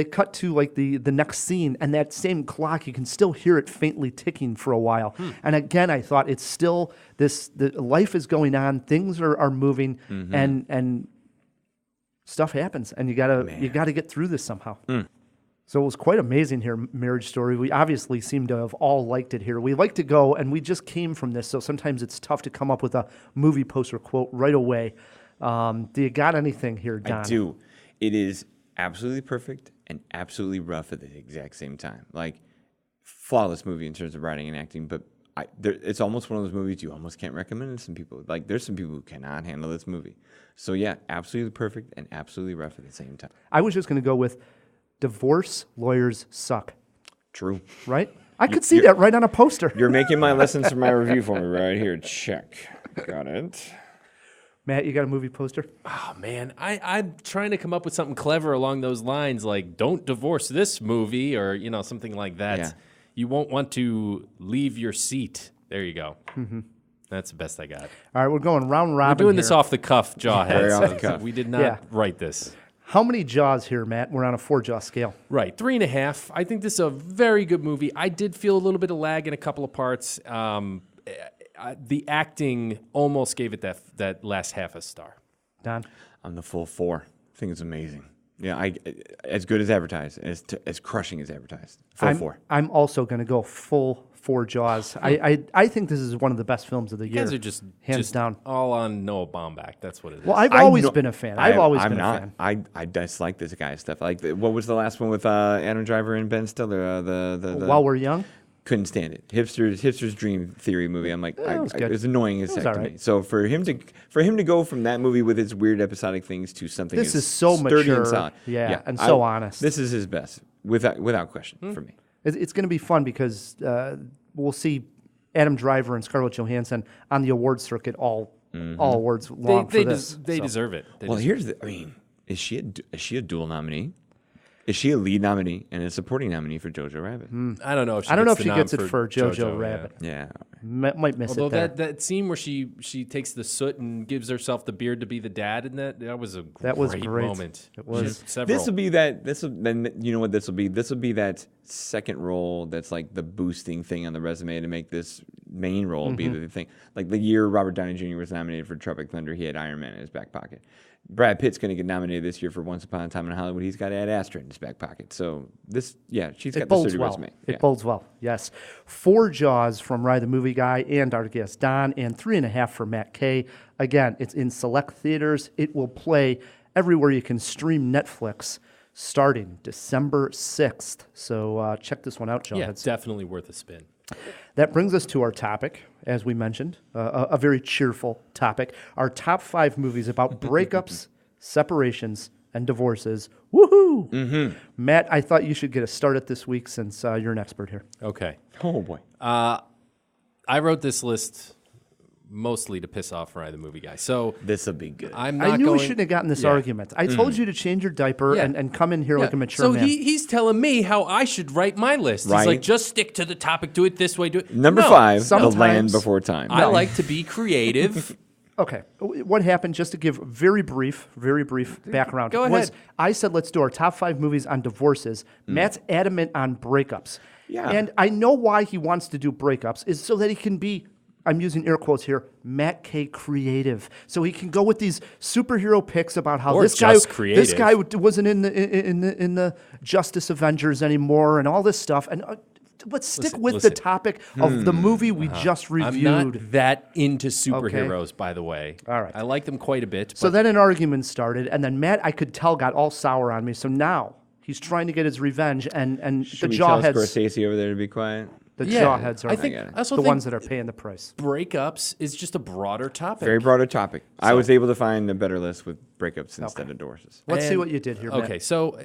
cut to like the next scene, and that same clock, you can still hear it faintly ticking for a while. And again, I thought it's still the life is going on, things are moving, and stuff happens, and you gotta get through this somehow. So it was quite amazing here, Marriage Story. We obviously seem to have all liked it here. We like to go, and we just came from this, so sometimes it's tough to come up with a movie poster quote right away. Do you got anything here, Don? I do. It is absolutely perfect and absolutely rough at the exact same time. Like, flawless movie in terms of writing and acting, but it's almost one of those movies you almost can't recommend to some people. Like, there's some people who cannot handle this movie. So yeah, absolutely perfect and absolutely rough at the same time. I was just going to go with divorce lawyers suck. True. Right? I could see that right on a poster. You're making my lessons for my review for me right here. Check. Got it. Matt, you got a movie poster? Oh, man. I'm trying to come up with something clever along those lines, like don't divorce this movie or, something like that. Yeah. You won't want to leave your seat. There you go. That's the best I got. All right, we're going round robin. We're doing here. this off the cuff, Jawheads. Very off the cuff. We did not write this. How many jaws here, Matt? We're on a 4-jaw scale. Right, 3.5. I think this is a very good movie. I did feel a little bit of lag in a couple of parts. The acting almost gave it that last half a star. Don? I'm the full 4. I think it's amazing. Yeah, as good as advertised, as crushing as advertised. Full 4. I'm also going to go full 4 jaws. I think this is one of the best films of the year. You guys are just hands down. all on Noah Baumbach. That's what it is. Well, I've always been a fan. I'm not. I dislike this guy's stuff. Like, what was the last one with Adam Driver and Ben Stiller? While We're Young? Couldn't stand it. Hipster's Dream Theory movie. I'm like, it was annoying as heck to me. So for him to go from that movie with its weird episodic things to something this is so sturdy mature, and solid. and so honest. This is his best, without question, for me. It's going to be fun because we'll see Adam Driver and Scarlett Johansson on the awards circuit all awards long for this. They deserve it. Is she a dual nominee? Is she a lead nominee and a supporting nominee for Jojo Rabbit? I don't know if she gets it for Jojo Rabbit. Yeah. Might miss Although it there. that scene where she takes the soot and gives herself the beard to be the dad, and that was a great moment. It was. This will be that. You know what this will be? This will be that second role that's like the boosting thing on the resume to make this main role be the thing. Like the year Robert Downey Jr. was nominated for Tropic Thunder, he had Iron Man in his back pocket. Brad Pitt's going to get nominated this year for Once Upon a Time in Hollywood. He's got Ad Astra in his back pocket. So she's got the sturdy resume. It bodes well, yes. 4 jaws from Rye the Movie Guy and our guest Don, and 3.5 for Matt K. Again, it's in select theaters. It will play everywhere you can stream Netflix starting December 6th. So check this one out, Joe. Yeah, it's definitely worth a spin. That brings us to our topic, as we mentioned, a very cheerful topic. Our top 5 movies about breakups, separations, and divorces. Woohoo! Matt, I thought you should get a start at this week since you're an expert here. Okay. Oh, boy. I wrote this list mostly to piss off Rye the Movie Guy. So this will be good. I knew we shouldn't have gotten this argument. I told you to change your diaper and come in here like a mature man. So he's telling me how I should write my list. He's like, just stick to the topic, do it this way, do it. Number 5, The Land Before Time. I like to be creative. Okay, what happened, just to give very brief background. Go ahead. I said let's do our top 5 movies on divorces. Matt's adamant on breakups. Yeah. And I know why he wants to do breakups is so that he can be, I'm using air quotes here, Matt K. creative. So he can go with these superhero picks about how this guy wasn't in the Justice Avengers anymore and all this stuff. And let's stick Listen, with listen. the topic of the movie we just reviewed. I'm not that into superheroes, by the way. All right. I like them quite a bit. So but then an argument started, and then Matt, I could tell, got all sour on me. So now he's trying to get his revenge, and Should the we tell jawheads, Scorsese over there to be quiet? the Yeah, jawheads are I think- I get it. I also the think ones that are paying the price. breakups is just a broader topic. Very broader topic. I was able to find a better list with breakups instead of divorces. Let's see And- what you did here, Matt. Okay, so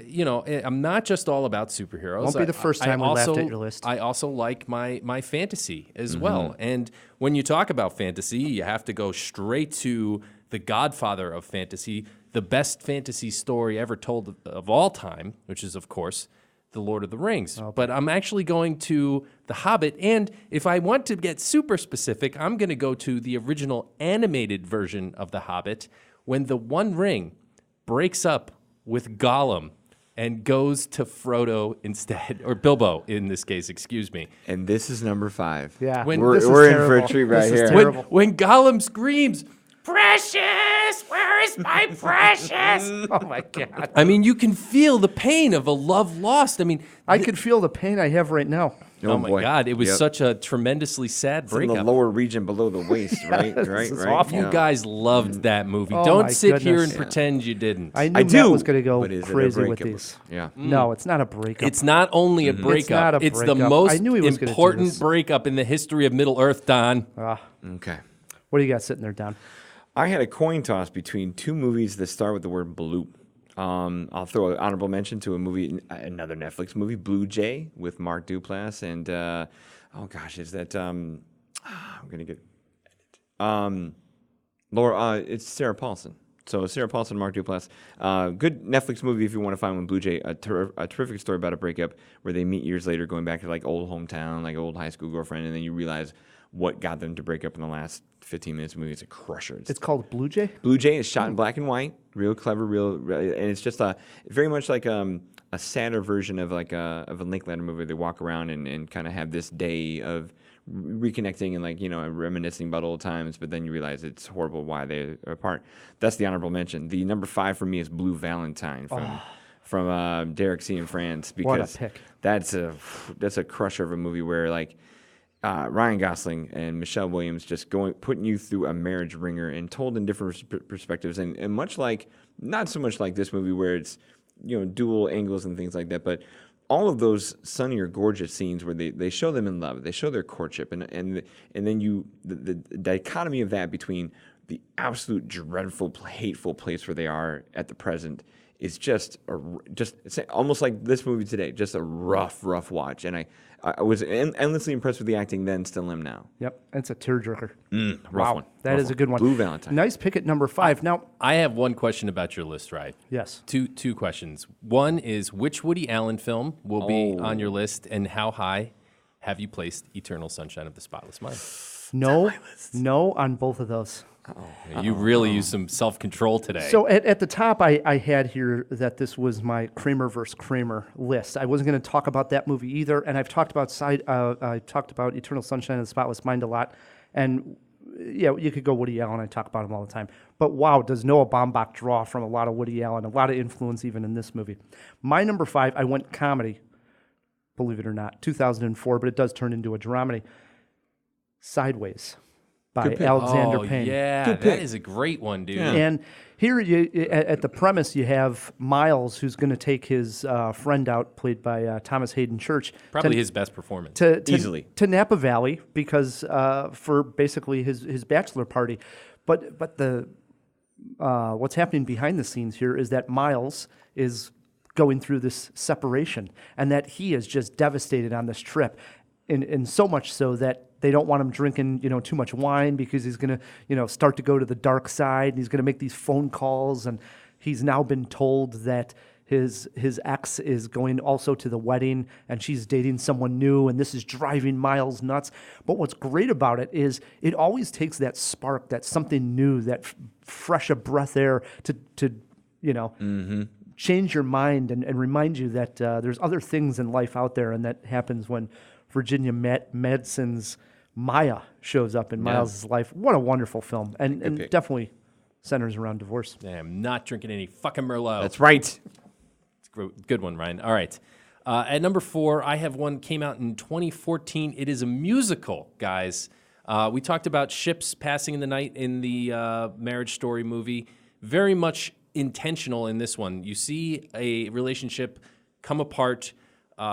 I'm not just all about superheroes. Won't be the first time we laughed also, at your list. I also like my fantasy as Mm-hmm. well. And when you talk about fantasy, you have to go straight to the godfather of fantasy, the best fantasy story ever told of all time, which is of course The Lord of the Rings. But I'm actually going to The Hobbit, and if I want to get super specific, I'm going to go to the original animated version of The Hobbit, when the One Ring breaks up with Gollum and goes to Frodo instead, or Bilbo in this case, excuse me. And this is number 5. Yeah, When- We're, this is we're in for terrible. a treat right This is here. terrible. When Gollum screams, "Precious, where is my precious?" Oh my God! I mean, you can feel the pain of a love lost. I mean, I can feel the pain I have right now. oh my boy. God, it was Yep. such a tremendously sad It's in the breakup. lower region below the waist, right? Right, is right. awful. You guys loved that movie. Oh my Don't sit here goodness. and pretend you didn't. I knew I Matt do. was going to go but is it a crazy with breakup? these. Yeah. No, it's not a breakup. It's not only a breakup. not a It's the breakup. most I knew he was gonna do important this. breakup in the history of Middle Earth, Don. Okay. What do you got sitting there, Don? I had a coin toss between 2 movies that start with the word blue. I'll throw an honorable mention to a movie, another Netflix movie, Blue Jay, with Mark Duplass and oh gosh, is that I'm gonna get Laura? It's Sarah Paulson. So Sarah Paulson, Mark Duplass, good Netflix movie if you want to find one. Blue Jay, a terrific story about a breakup where they meet years later, going back to like old hometown, like old high school girlfriend, and then you realize what got them to break up in the last 15 minutes of the movie. It's a crusher. It's called Blue Jay. Blue Jay is shot in black and white, real clever, and it's just very much like a sadder version of like of a Linklater movie. They walk around and kind of have this day of reconnecting and reminiscing about old times, but then you realize it's horrible why they're apart. That's the honorable mention. The number 5 for me is Blue Valentine from Derek C. in France, because What a pick. that's a crusher of a movie where like. Ryan Gosling and Michelle Williams just putting you through a marriage ringer and told in different perspectives, and much like, not so much like this movie where it's dual angles and things like that, but all of those sunny or gorgeous scenes where they show them in love, they show their courtship, and then the dichotomy of that between the absolute dreadful, hateful place where they are at the present is just it's almost like this movie today, just a rough watch. And I was endlessly impressed with the acting then, still am now. Yep, it's a tearjerker. Rough one. That is a good one. Blue Valentine. Nice pick at number 5. Now, I have one question about your list, right? yes, Two questions. One is, which Woody Allen film will be on your list, and how high have you placed Eternal Sunshine of the Spotless Mind? no on both of those. You really use some self-control today. So at the top, I had here that this was my Kramer versus Kramer list. I wasn't going to talk about that movie either, and I've talked about Eternal Sunshine of the Spotless Mind a lot, and yeah, you could go Woody Allen. I talk about him all the time, but wow, does Noah Baumbach draw from a lot of Woody Allen, a lot of influence even in this movie. My number 5, I went comedy, believe it or not, 2004, but it does turn into a dramedy. Sideways by Alexander Payne. Yeah, that is a great one, dude. And here, at the premise, you have Miles, who's going to take his friend out, played by Thomas Hayden Church. Probably his best performance. Easily. To Napa Valley, because for basically his bachelor party. But the what's happening behind the scenes here is that Miles is going through this separation, and that he is just devastated on this trip, and so much so that they don't want him drinking, too much wine, because he's going to, start to go to the dark side, and he's going to make these phone calls, and he's now been told that his ex is going also to the wedding, and she's dating someone new, and this is driving Miles nuts. But what's great about it is it always takes that spark, that something new, that fresh of breath air to change your mind and remind you that there's other things in life out there, and that happens when Virginia Madsen's Maya shows up in Miles' life. What a wonderful film, and definitely centers around divorce. I'm not drinking any fucking Merlot. That's right. It's a good one, Ryan. All right. At number 4, I have one came out in 2014. It is a musical, guys. We talked about ships passing in the night in the Marriage Story movie. Very much intentional in this one. You see a relationship come apart.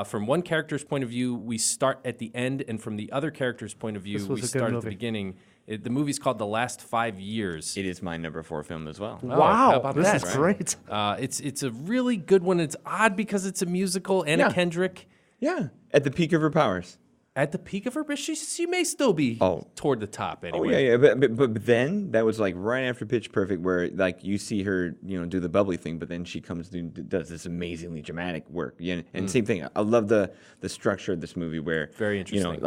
From one character's point of view, we start at the end, and from the other character's point of view, we start at the beginning. The movie's called The Last 5 Years. It is my number 4 film as well. Wow, how about this that? is great. It's a really good one. It's odd because it's a musical. Anna Kendrick. Yeah, at the peak of her powers. At the peak of her, but she may still be toward the top anyway. Oh yeah. But then that was like right after Pitch Perfect, where like you see her, do the bubbly thing, but then she comes and does this amazingly dramatic work. Yeah, and same thing. I love the structure of this movie, where very interesting.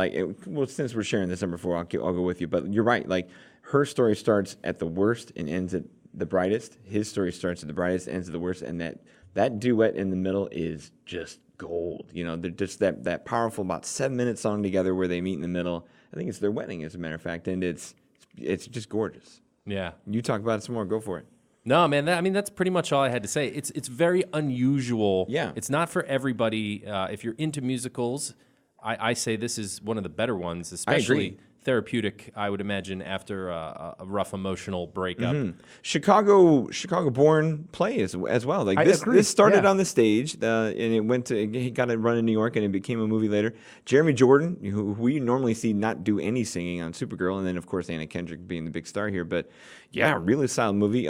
Since we're sharing this number 4, I'll go with you. But you're right. Like her story starts at the worst and ends at the brightest. His story starts at the brightest, ends at the worst, and that duet in the middle is just gold. They're just that powerful about 7-minute song together where they meet in the middle. I think it's their wedding, as a matter of fact, and it's just gorgeous. Yeah. You talk about it some more. Go for it. No, man. That's pretty much all I had to say. It's very unusual. Yeah. It's not for everybody. If you're into musicals, I say this is one of the better ones, especially therapeutic, I would imagine, after a rough emotional breakup. Mm-hmm. Chicago-born play as well. Like this started on the stage, and he got to run in New York, and it became a movie later. Jeremy Jordan, who we normally see not do any singing on Supergirl, and then of course Anna Kendrick being the big star here. But yeah, really solid movie.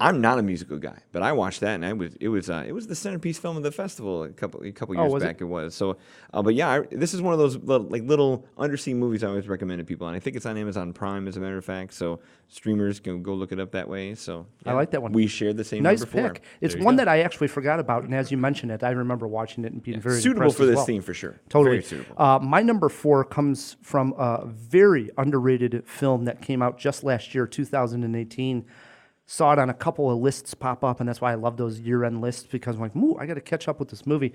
I'm not a musical guy, but I watched that, and it was the centerpiece film of the festival a couple years back. It was so, but yeah, this is one of those little undersea movies I always recommend to people, and I think it's on Amazon Prime, as a matter of fact. So streamers can go look it up that way. So yeah, I like that one. We shared the same nice number pick. 4. It's one that I actually forgot about, and as you mentioned it, I remember watching it and being very suitable impressed for as this well. theme for sure. Totally. Very suitable. My number 4 comes from a very underrated film that came out just last year, 2018. Saw it on a couple of lists pop up, and that's why I love those year-end lists, because I'm like, I got to catch up with this movie.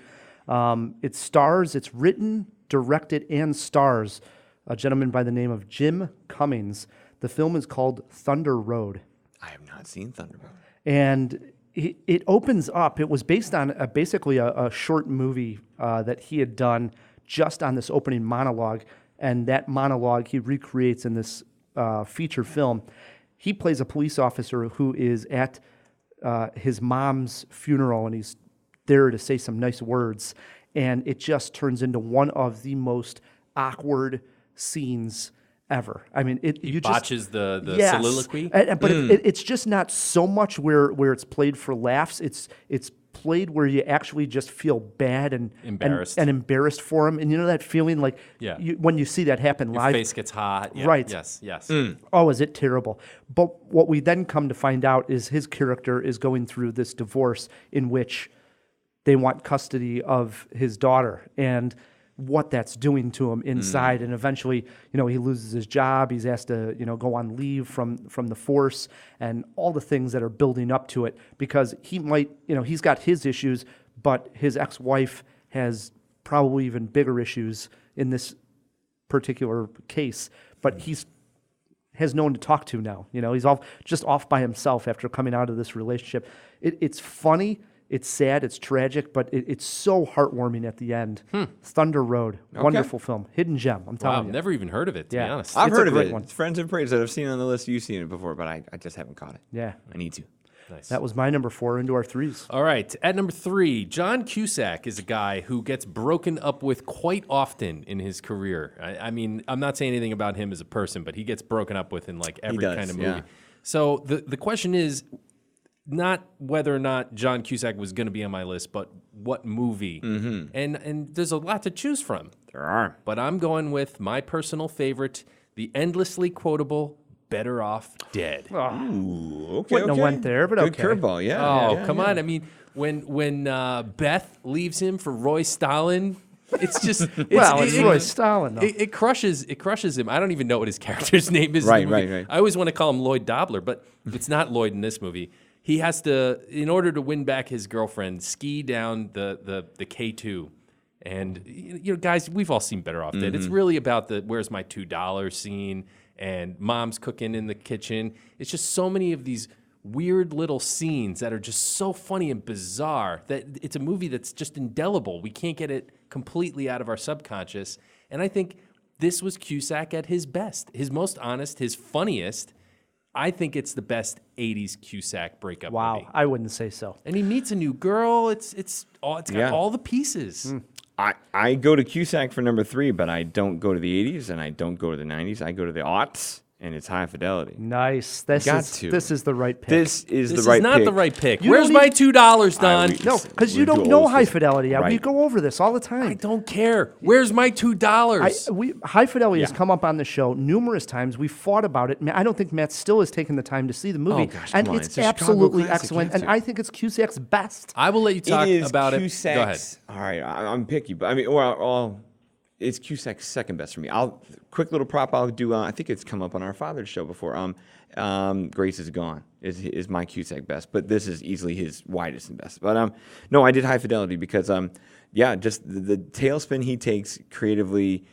It's written, directed, and stars a gentleman by the name of Jim Cummings. The film is called Thunder Road. I have not seen Thunder Road. And it opens up. It was based on basically a short movie that he had done just on this opening monologue, and that monologue he recreates in this feature film. He plays a police officer who is at his mom's funeral, and he's there to say some nice words, and it just turns into one of the most awkward scenes ever. I mean, he botches the soliloquy, but it's just not so much where it's played for laughs. It's played where you actually just feel bad and embarrassed for him, and that feeling like when you see that happen your live, face gets hot. Yeah. Right? Yes. Oh, is it terrible? But what we then come to find out is his character is going through this divorce in which they want custody of his daughter, and what that's doing to him inside. And eventually, he loses his job. He's asked to, go on leave from the force, and all the things that are building up to it, because he might, he's got his issues, but his ex-wife has probably even bigger issues in this particular case. But has no one to talk to now. He's just off by himself after coming out of this relationship. It's funny. It's sad, it's tragic, but it's so heartwarming at the end. Thunder Road, wonderful film, hidden gem. I'm telling you. I've never even heard of it, to be honest. I've heard of it. It's Friends and Praise that I've seen on the list. You've seen it before, but I just haven't caught it. Yeah, I need to. Nice. That was my number 4 into our 3s. All right, at number 3, John Cusack is a guy who gets broken up with quite often in his career. I mean, I'm not saying anything about him as a person, but he gets broken up with in like every kind of movie. Yeah. So the question is, not whether or not John Cusack was going to be on my list, but what movie. Mm-hmm. And there's a lot to choose from. There are. But I'm going with my personal favorite, the endlessly quotable Better Off Dead. Ooh, okay. Wouldn't have went there, but good curveball, yeah. Oh, come on. I mean, when Beth leaves him for Roy Stalin, it's just it's Roy Stalin. Though. It crushes him. I don't even know what his character's name is. Right. I always want to call him Lloyd Dobler, but it's not Lloyd in this movie. He has to, in order to win back his girlfriend, ski down the K2. And, guys, we've all seen Better Off Dead. Mm-hmm. It's really about the where's my $2 scene and mom's cooking in the kitchen. It's just so many of these weird little scenes that are just so funny and bizarre that it's a movie that's just indelible. We can't get it completely out of our subconscious. And I think this was Cusack at his best, his most honest, his funniest. I think it's the best 80s Cusack breakup movie. I wouldn't say so. And he meets a new girl. It's got all the pieces. I go to Cusack for number 3, but I don't go to the 80s and I don't go to the 90s. I go to the aughts, and it's High Fidelity. Nice. This is the right pick. This is This the right is not pick. the right pick. You Where's don't my need- $2, Don? No, because you We're don't too know old for High this. Fidelity yet. We Right. go over this all the time. I don't care. Where's my $2? High Fidelity has come up on the show numerous times. We fought about it. I don't think Matt still has taken the time to see the movie. Oh, gosh, and come on. it's It's a Chicago absolutely classic. excellent. You And have to. I think it's Cusack's best. I will let you talk It is about Cusack's, it. Go ahead. All right, I'm picky, but I mean, it's Cusack's second best for me. Quick little prop. I'll do. I think it's come up on our Father's show before. Grace is Gone is my Cusack best, but this is easily his widest and best. But no, I did High Fidelity because just the tailspin he takes creatively,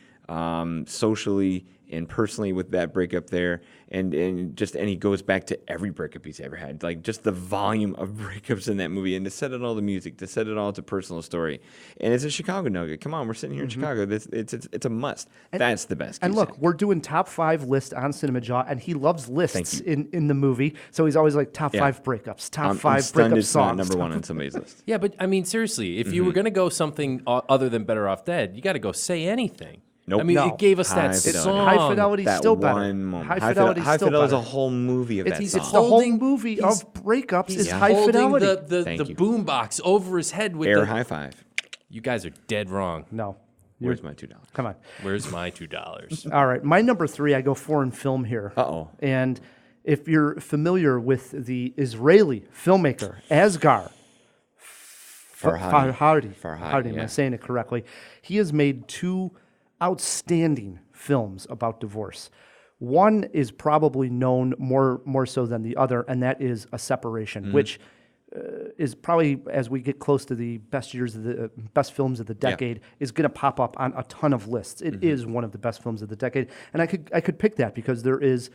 socially, and personally with that breakup there, and he goes back to every breakup he's ever had, like just the volume of breakups in that movie, and to set it all to music, to set it all to personal story, and it's a Chicago nugget. Come on, we're sitting here in Chicago. It's a must. That's the best. And Cusack. look, we're doing top 5 list on Cinemajaw, and he loves lists in the movie. So he's always like top 5 breakups, top I'm 5 stunned breakup it's songs. not number 1 on somebody's list. Yeah, but I mean, seriously, if you were going to go something other than Better Off Dead, you got to go Say Anything. Nope. I mean, No. it gave us High that Fidelity. song. High Fidelity's That still better. one moment. High Fidelity's High still Fidelity is better. a whole movie of that He's song. It's the whole holding- movie he's- of breakups is He's High holding Fidelity. the Thank you. boom box over his head with Air the... high five. You guys are dead wrong. No. Where's my $2? Come on. Where's my $2? All right. My number 3, I go foreign film here. Uh-oh. And if you're familiar with the Israeli filmmaker, Asghar Farhadi. Am I yeah. saying it correctly? He has made 2 outstanding films about divorce. One is probably known more so than the other, and that is A Separation, which is probably, as we get close to the best years of the best films of the decade, is going to pop up on a ton of lists. It is one of the best films of the decade, and I could pick that because there is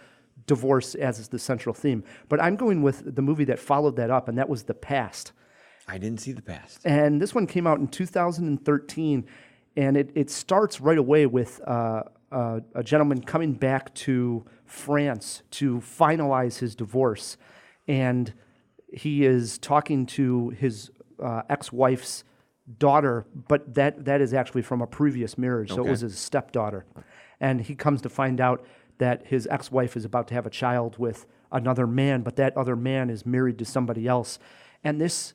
divorce as the central theme. But I'm going with the movie that followed that up, and that was The Past. I didn't see The Past. And this one came out in 2013, and it starts right away with a gentleman coming back to France to finalize his divorce, and he is talking to his ex-wife's daughter, but that is actually from a previous marriage, so it was his stepdaughter. And he comes to find out that his ex-wife is about to have a child with another man, but that other man is married to somebody else. And this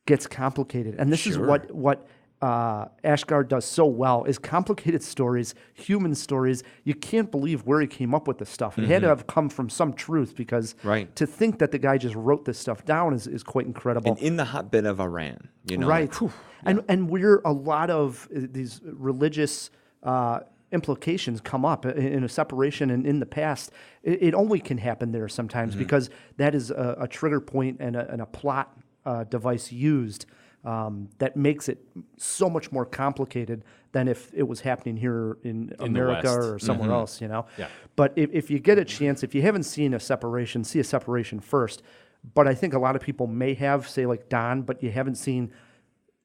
gets complicated. And this is what Asghar does so well, is complicated stories, human stories. You can't believe where he came up with this stuff. It had to have come from some truth, because to think that the guy just wrote this stuff down is quite incredible. And in the hotbed of Iran, you know. Right. Like, whew, And where a lot of these religious implications come up in A Separation and in The Past, it only can happen there sometimes, because that is a trigger point and a plot device used that makes it so much more complicated than if it was happening here in America West. or somewhere else, you know? Yeah. But if you get a chance, if you haven't seen A Separation, see A Separation first. But I think a lot of people may have, say like Don, but you haven't seen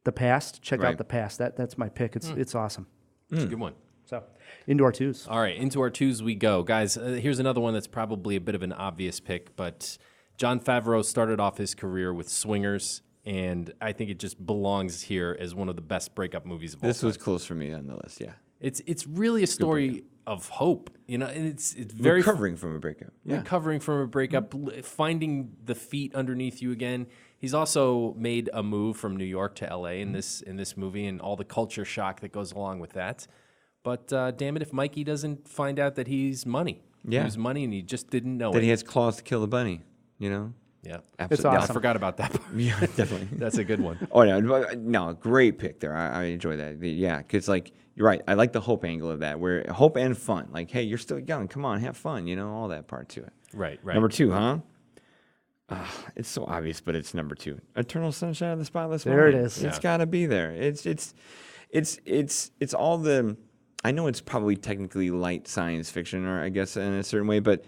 The Past. Check out The Past. That's my pick. It's awesome. It's a good one. So, into our 2s. All right, into our 2s we go. Guys, here's another one that's probably a bit of an obvious pick, but Jon Favreau started off his career with Swingers, and I think it just belongs here as one of the best breakup movies of all this time. was close for me on the list, yeah. It's really a story of hope, you know, and it's very Recovering from a breakup. Yeah. recovering from a breakup, finding the feet underneath you again. He's also made a move from New York to LA in this movie, and all the culture shock that goes along with that. But damn it, if Mikey doesn't find out that he's money, Yeah. he was money, and he just didn't know That it. he has claws to kill the bunny, you know? Yeah, Absolutely. It's I awesome. forgot about that part. Yeah, definitely. That's a good one. Oh, no, great pick there. I enjoy that. Yeah, because, like, you're right. I like the hope angle of that, where hope and fun. Like, hey, you're still young. Come on, have fun, you know, all that part to it. Right. Number 2, huh? It's so obvious, but it's number 2. Eternal Sunshine of the Spotless There it Mind. is. It's got to be there. It's all the. I know it's probably technically light science fiction, or I guess in a certain way, but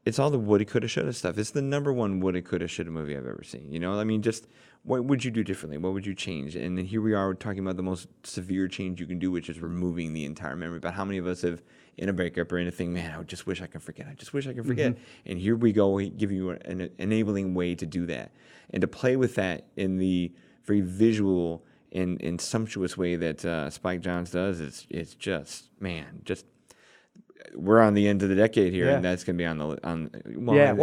it's all the woulda, coulda, shoulda stuff. It's the number one woulda, coulda, shoulda movie I've ever seen. I mean, just what would you do differently? What would you change? And then here we are talking about the most severe change you can do, which is removing the entire memory. But how many of us have, in a breakup or anything, man, I just wish I could forget. I just wish I could forget. And here we go, we give you an enabling way to do that. And to play with that in the very visual and sumptuous way that Spike Jonze does, it's just, man, just... We're on the end of the decade here, and that's going to be on. Well,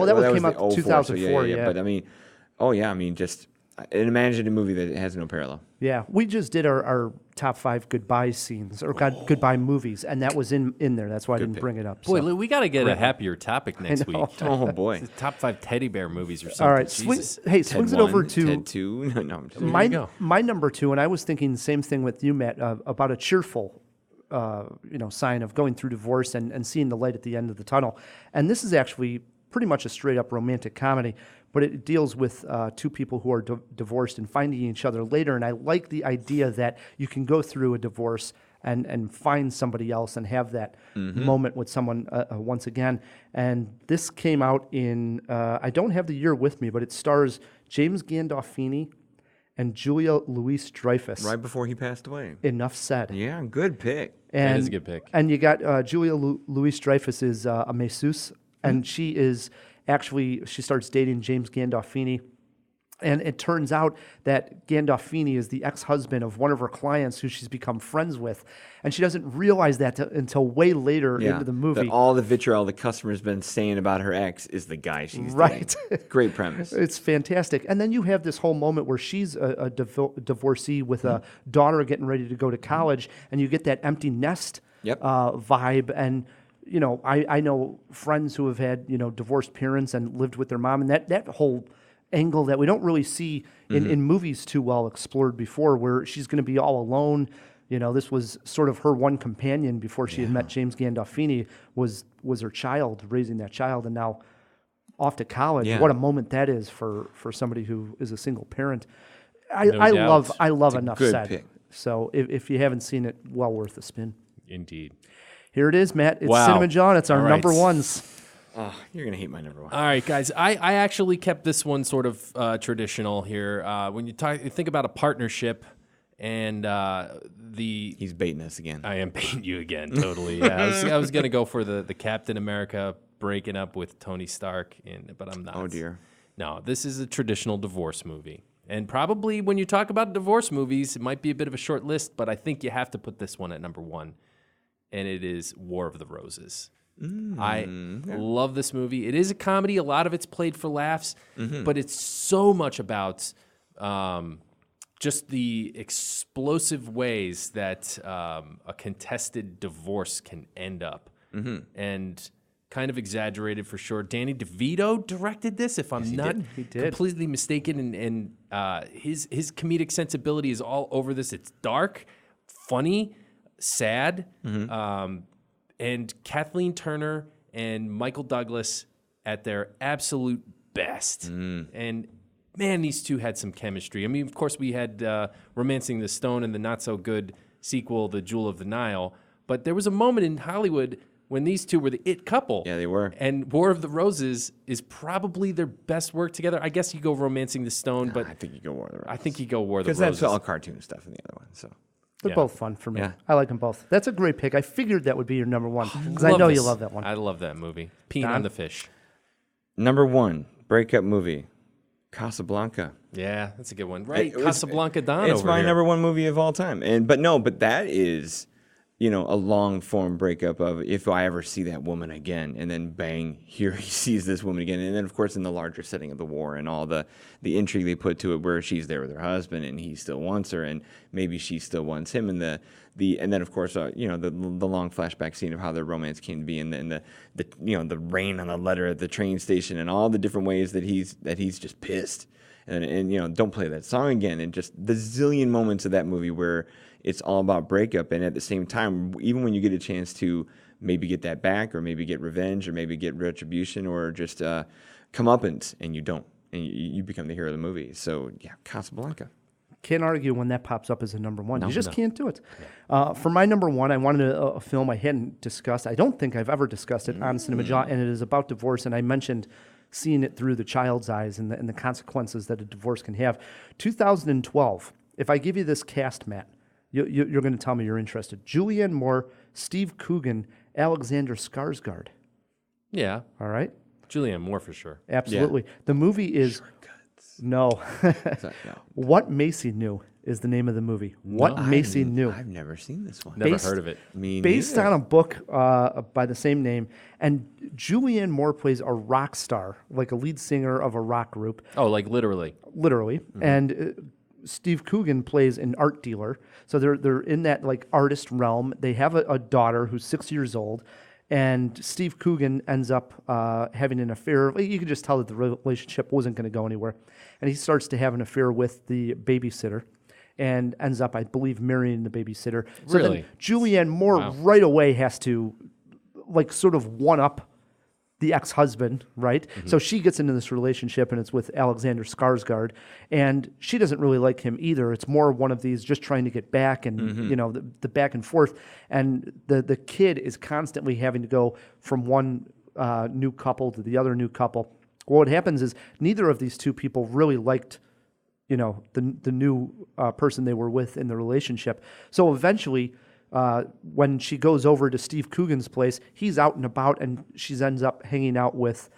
that came was out 04, 2004. So but I mean, just imagine a movie that has no parallel. Yeah, we just did our top 5 goodbye scenes or goodbye movies, and that was in there. That's why I didn't bring it up. Boy, so. we got to get a happier topic next week. Oh boy, The top 5 teddy bear movies or something. All right, Jesus. swings it over to Ted 2. No, I'm just my number 2, and I was thinking the same thing with you, Matt, about a cheerful sign of going through divorce and seeing the light at the end of the tunnel. And this is actually pretty much a straight up romantic comedy, but it deals with 2 people who are divorced and finding each other later. And I like the idea that you can go through a divorce and find somebody else and have that moment with someone once again. And this came out in, I don't have the year with me, but it stars James Gandolfini and Julia Louis-Dreyfus. right before he passed away. Enough said. Yeah, good pick. And, That is a good pick. And you got Julia Louis-Dreyfus is a masseuse, and she starts dating James Gandolfini. And it turns out that Gandolfini is the ex-husband of one of her clients who she's become friends with. And she doesn't realize that until way later into the movie. That all the vitriol the customer's been saying about her ex is the guy she's Right. dating. Great premise. It's fantastic. And then you have this whole moment where she's a divorcee with a daughter getting ready to go to college, and you get that empty nest vibe. And, I know friends who have had, divorced parents and lived with their mom, and that whole angle that we don't really see in movies too well explored before, where she's going to be all alone. This was sort of her one companion before she had met James Gandolfini, was her child, raising that child, and now off to college. Yeah. What a moment that is for somebody who is a single parent. I doubt. love Enough good Said. pick. So if you haven't seen it, well worth a spin. Indeed. Here it is, Matt. It's Wow. Cinemajaw, and it's our All right. number ones. Oh, you're going to hate my number 1. All right, guys. I actually kept this one sort of traditional here. When you think about a partnership and He's baiting us again. I am baiting you again, totally. Yeah, I was going to go for the Captain America breaking up with Tony Stark, but I'm not. Oh, dear. No, this is a traditional divorce movie. And probably when you talk about divorce movies, it might be a bit of a short list, but I think you have to put this one at number 1, and it is War of the Roses. I love this movie. It is a comedy. A lot of it's played for laughs, but it's so much about just the explosive ways that a contested divorce can end up. And kind of exaggerated for sure. Danny DeVito directed this, if I'm not completely mistaken, and his comedic sensibility is all over this. It's dark, funny, sad, and Kathleen Turner and Michael Douglas at their absolute best. And man, these two had some chemistry. I mean, of course, we had Romancing the Stone and the not-so-good sequel, The Jewel of the Nile. But there was a moment in Hollywood when these two were the it couple. Yeah, they were. And War of the Roses is probably their best work together. I guess you go Romancing the Stone, but I think you go War of the Roses. I think you go War of the Roses. Because that's all cartoon stuff in the other one. So They're both fun for me. Yeah. I like them both. That's a great pick. I figured that would be your number 1 because I know you love that one. I love that movie. Peeing Don? on the Fish. number 1 breakup movie, Casablanca. Yeah, that's a good one. Right, It's- Casablanca Don It's over my here. number 1 movie of all time. But that is, a long form breakup of if I ever see that woman again, and then bang, here he sees this woman again, and then of course in the larger setting of the war and all the intrigue they put to it, where she's there with her husband and he still wants her, and maybe she still wants him, and and then of course the long flashback scene of how their romance came to be, and then the rain on the letter at the train station, and all the different ways that he's just pissed. And don't play that song again, and just the zillion moments of that movie where it's all about breakup, and at the same time, even when you get a chance to maybe get that back, or maybe get revenge, or maybe get retribution, or just comeuppance, and you don't, and you become the hero of the movie. So yeah, Casablanca. Can't argue when that pops up as a number one. You just can't do it. For my number one, I wanted a film I hadn't discussed. I don't think I've ever discussed it on Cinemajaw, and it is about divorce. And I mentioned seeing it through the child's eyes and the consequences that a divorce can have. 2012. If I give you this cast, Matt, you're going to tell me you're interested. Julianne Moore, Steve Coogan, Alexander Skarsgård. Yeah. All right. Julianne Moore for sure. Absolutely. The movie is no. What Macy Knew is the name of the movie. What Macy Knew. I've never seen this one. Never heard of it. Based on a book by the same name, and Julianne Moore plays a rock star, like a lead singer of a rock group. Oh, like literally. Literally. And Steve Coogan plays an art dealer. So they're in that like artist realm. They have a daughter who's 6 years old. And Steve Coogan ends up having an affair. You can just tell that the relationship wasn't going to go anywhere. And he starts to have an affair with the babysitter and ends up, I believe, marrying the babysitter. So Really? then Julianne Moore right away has to, like, sort of one-up the ex-husband, right? So she gets into this relationship, and it's with Alexander Skarsgård, and she doesn't really like him either. It's more one of these just trying to get back, and you know, the back and forth. And the kid is constantly having to go from one new couple to the other new couple. Well, what happens is neither of these two people really liked, you know, the new person they were with in the relationship. So eventually, when she goes over to Steve Coogan's place, he's out and about, and she ends up hanging out with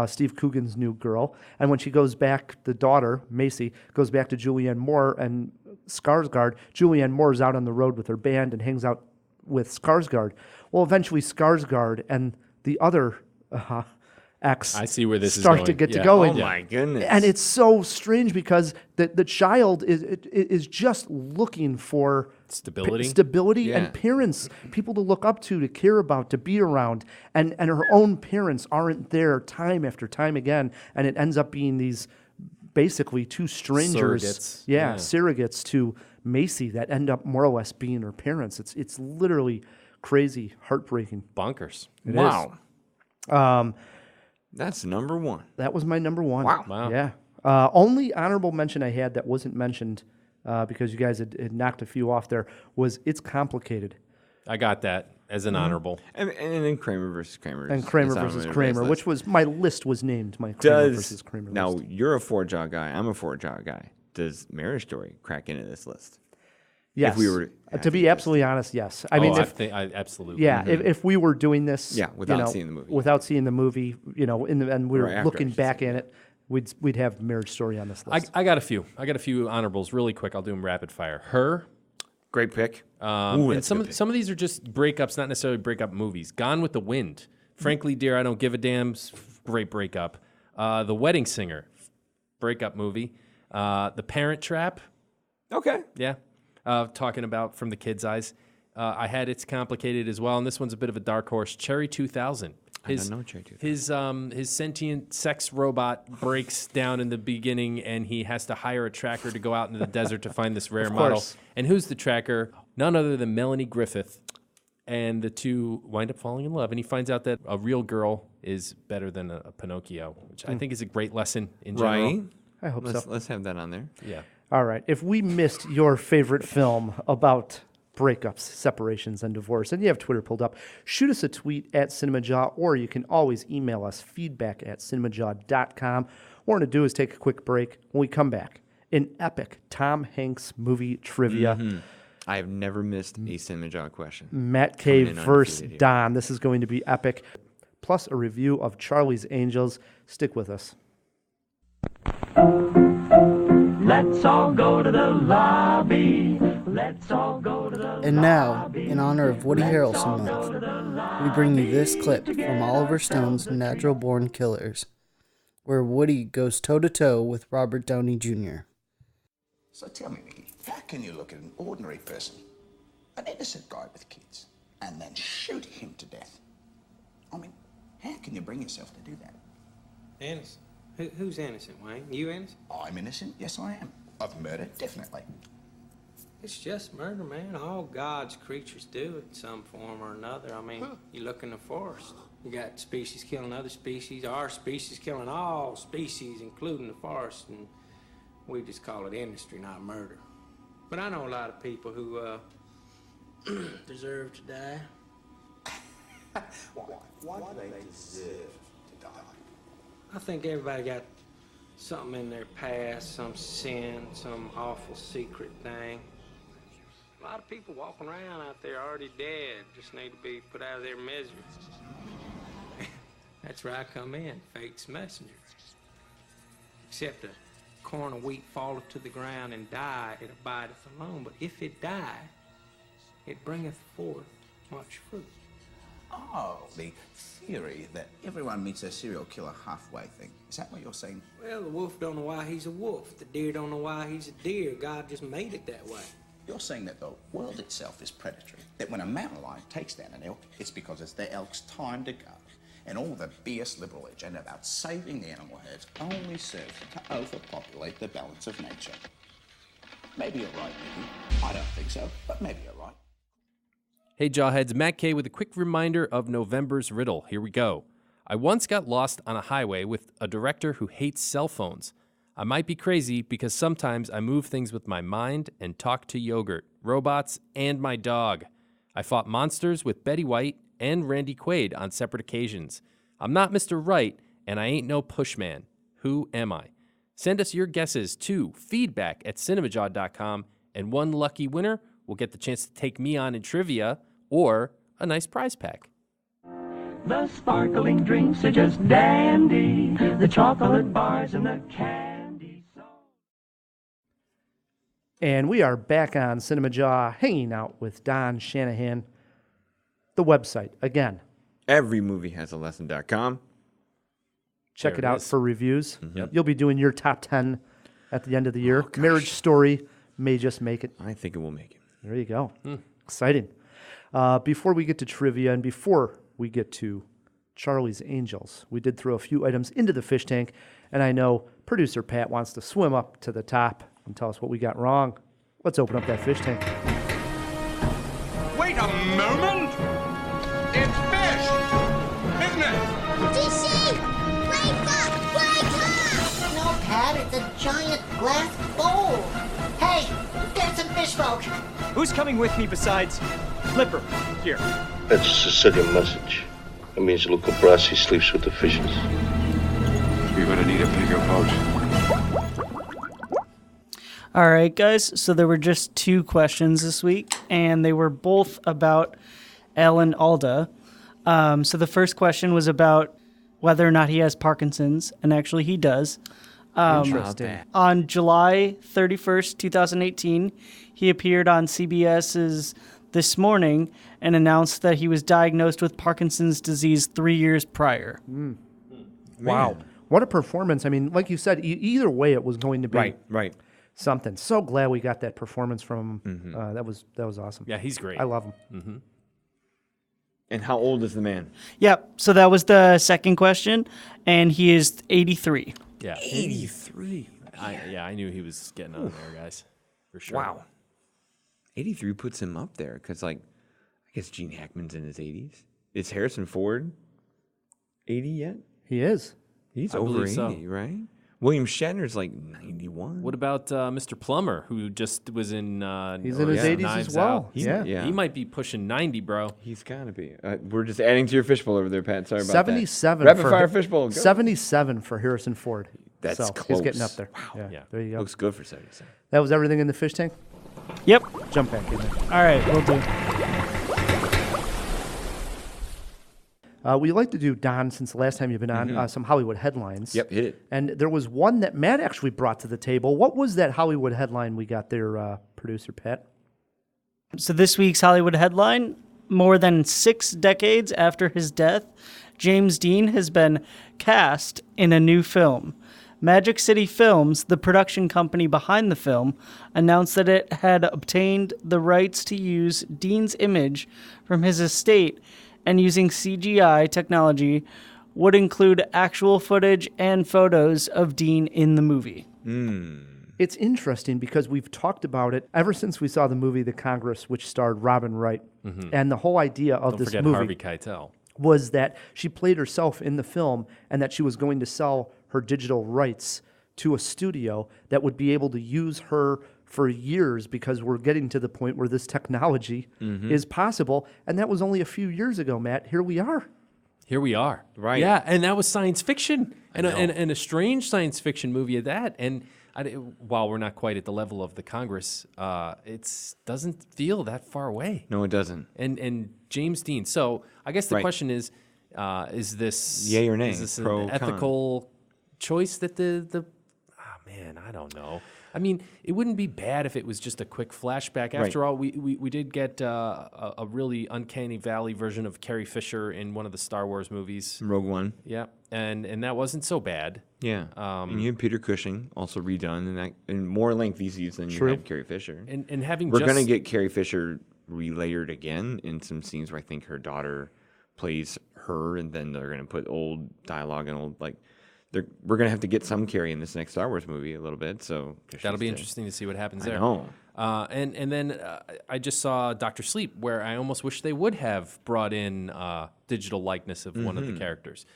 Steve Coogan's new girl. And when she goes back, the daughter, Macy, goes back to Julianne Moore and Skarsgård. Julianne Moore's out on the road with her band and hangs out with Skarsgård. Well, eventually Skarsgård and the other ex I see where this is start going. to get to Yeah. go. Oh and, my goodness. and it's so strange because the child is just looking for Stability? and parents, people to look up to care about, to be around. And her own parents aren't there time after time again. And it ends up being these basically two strangers. Surrogates. Yeah, surrogates to Macy that end up more or less being her parents. It's literally crazy, heartbreaking. Bonkers. It Wow. is. That's number one. That was my number one. Wow. Yeah. Only honorable mention I had that wasn't mentioned because you guys had knocked a few off there was It's Complicated. I got that as an honorable. And then Kramer versus Kramer. And Kramer versus Kramer, which was my list was named my Kramer versus Kramer now list. you're a Four-Jaw guy. I'm a Four-Jaw guy. Does Marriage Story crack into this list? Yes. If we were to be absolutely honest, yes. I mean, I absolutely. yeah, if we were doing this, without seeing the movie. without seeing the movie, you know, and we were Right after, looking I should back at it, we'd have Marriage Story on this list. I got a few. I got a few honorables really quick. I'll do them rapid fire. Her. Great pick. Ooh, And that's a good pick. some of these are just breakups, not necessarily breakup movies. Gone with the Wind. Frankly, Dear, I Don't Give a Damn. Great breakup. The Wedding Singer. Breakup movie. The Parent Trap. Okay. Yeah. Talking about from the kids' eyes. I had It's Complicated as well, and this one's a bit of a dark horse. Cherry 2000. I don't know Cherry 2000. His sentient sex robot breaks down in the beginning, and he has to hire a tracker to go out into the desert to find this rare model. course. And who's the tracker? None other than Melanie Griffith. And the two wind up falling in love, and he finds out that a real girl is better than a Pinocchio, which I think is a great lesson in general. Right. I hope so. Let's have that on there. Yeah. All right. If we missed your favorite film about breakups, separations, and divorce, and you have Twitter pulled up, shoot us a tweet at Cinemajaw, or you can always email us feedback@cinemajaw.com. What we're going to do is take a quick break. When we come back, an epic Tom Hanks movie trivia. I have never missed a Cinemajaw question. Matt K Coming in versus undefeated here. Don. This is going to be epic. Plus a review of Charlie's Angels. Stick with us. Let's all go to the lobby. Let's all go to the And now, in honor of Woody Harrelson Month, we bring you this clip from Oliver Stone's Natural Born Killers, where Woody goes toe-to-toe with Robert Downey Jr. So tell me, Mickey, how can you look at an ordinary person, an innocent guy with kids, and then shoot him to death? I mean, how can you bring yourself to do that? Innocent? Who's innocent, Wayne? You innocent? I'm innocent, yes I am. Of murder, definitely. It's just murder, man. All God's creatures do it in some form or another. I mean, you look in the forest. You got species killing other species, our species killing all species, including the forest, and we just call it industry, not murder. But I know a lot of people who deserve to die. Why do they deserve to die? I think everybody got something in their past, some sin, some awful secret thing. A lot of people walking around out there already dead, just need to be put out of their misery. That's where I come in, fate's messenger. Except a corn of wheat falleth to the ground and die, it abideth alone. But if it die, it bringeth forth much fruit. Oh, the theory that everyone meets their serial killer halfway thing. Is that what you're saying? Well, the wolf don't know why he's a wolf. The deer don't know why he's a deer. God just made it that way. You're saying that the world itself is predatory. That when a mountain lion takes down an elk, it's because it's the elk's time to go. And all the BS liberal agenda about saving the animal herds only serves to overpopulate the balance of nature. Maybe you're right, Mickey. I don't think so, but maybe you're right. Hey Jawheads, Matt K with a quick reminder of November's riddle. Here we go. I once got lost on a highway with a director who hates cell phones. I might be crazy because sometimes I move things with my mind and talk to yogurt, robots, and my dog. I fought monsters with Betty White and Randy Quaid on separate occasions. I'm not Mr. Right, and I ain't no pushman. Who am I? Send us your guesses to feedback@cinemajaw.com, and one lucky winner will get the chance to take me on in trivia or a nice prize pack. The sparkling drinks are just dandy. The chocolate bars and the candy. And we are back on Cinemajaw, hanging out with Don Shanahan. The website, again. Everymoviehasalesson.com. Check it out for reviews. Yep. You'll be doing your top 10 at the end of the year. Marriage Story may just make it. I think it will make it. There you go. Exciting. Before we get to trivia and before we get to Charlie's Angels, we did throw a few items into the fish tank, and I know producer Pat wants to swim up to the top and tell us what we got wrong. Let's open up that fish tank. Wait a moment! It's fish! Isn't it? DC! Wake up! Wake up! No, Pat, it's a giant glass bowl. Hey, there's some fish folk. Who's coming with me besides Flipper? Here. That's a Sicilian message. It means Luca Brasi sleeps with the fishes. You're gonna need a bigger boat. All right, guys. So there were just 2 questions this week, and they were both about Alan Alda. So the first question was about whether or not he has Parkinson's, and actually he does. Interesting. On July 31st, 2018, he appeared on CBS's This Morning and announced that he was diagnosed with Parkinson's disease 3 years prior. Wow. What a performance. I mean, like you said, either way it was going to be Right. something. So glad we got that performance from him. That was awesome. Yeah, he's great. I love him. And how old is the man? Yep. So that was the second question, and he is 83. Yeah. 83. I knew he was getting on there, guys. For sure. Wow. 83 puts him up there because, like, I guess Gene Hackman's in his 80s. Is Harrison Ford 80 yet? He is. He's I over believe 80, so. right? William Shatner's like 91. What about Mr. Plummer, who just was in He's in his 80s Knives as well. Out? Yeah. He might be pushing 90, bro. He's got to be. We're just adding to your fishbowl over there, Pat. Sorry about 77. that. Rapid fire fishbowl. Go. 77 for Harrison Ford. That's so close. He's getting up there. Wow. Yeah. There you go. Looks good for 77. That was everything in the fish tank? Yep. Jump back in there. All right, we'll do. We like to do, Don, since the last time you've been on, some Hollywood headlines. Yep, hit it. And there was one that Matt actually brought to the table. What was that Hollywood headline we got there, producer Pat? So this week's Hollywood headline, more than 6 decades after his death, James Dean has been cast in a new film. Magic City Films, the production company behind the film, announced that it had obtained the rights to use Dean's image from his estate, and using CGI technology would include actual footage and photos of Dean in the movie. It's interesting because we've talked about it ever since we saw the movie The Congress, which starred Robin Wright. And the whole idea of Don't this forget movie Harvey Keitel. was that she played herself in the film and that she was going to sell her digital rights to a studio that would be able to use her for years because we're getting to the point where this technology is possible. And that was only a few years ago, Matt. Here we are. Here we are. Right. Yeah, and that was science fiction, and a strange science fiction movie at that. And while we're not quite at the level of the Congress, it doesn't feel that far away. No, it doesn't. And James Dean. So I guess the question is this yay or nay? Is this Pro, an ethical choice that the man, I don't know. I mean, it wouldn't be bad if it was just a quick flashback. After all, we did get a really uncanny valley version of Carrie Fisher in one of the Star Wars movies. Rogue One. Yeah, and that wasn't so bad. Yeah, and you had Peter Cushing also redone in that in more lengthy scenes than you had Carrie Fisher. And having we're going to get Carrie Fisher relayered again in some scenes where I think her daughter plays her, and then they're going to put old dialogue and old we're going to have to get some Carrie in this next Star Wars movie a little bit. So that'll be interesting to see what happens there. I know. And then I just saw Dr. Sleep, where I almost wish they would have brought in digital likeness of one of the characters.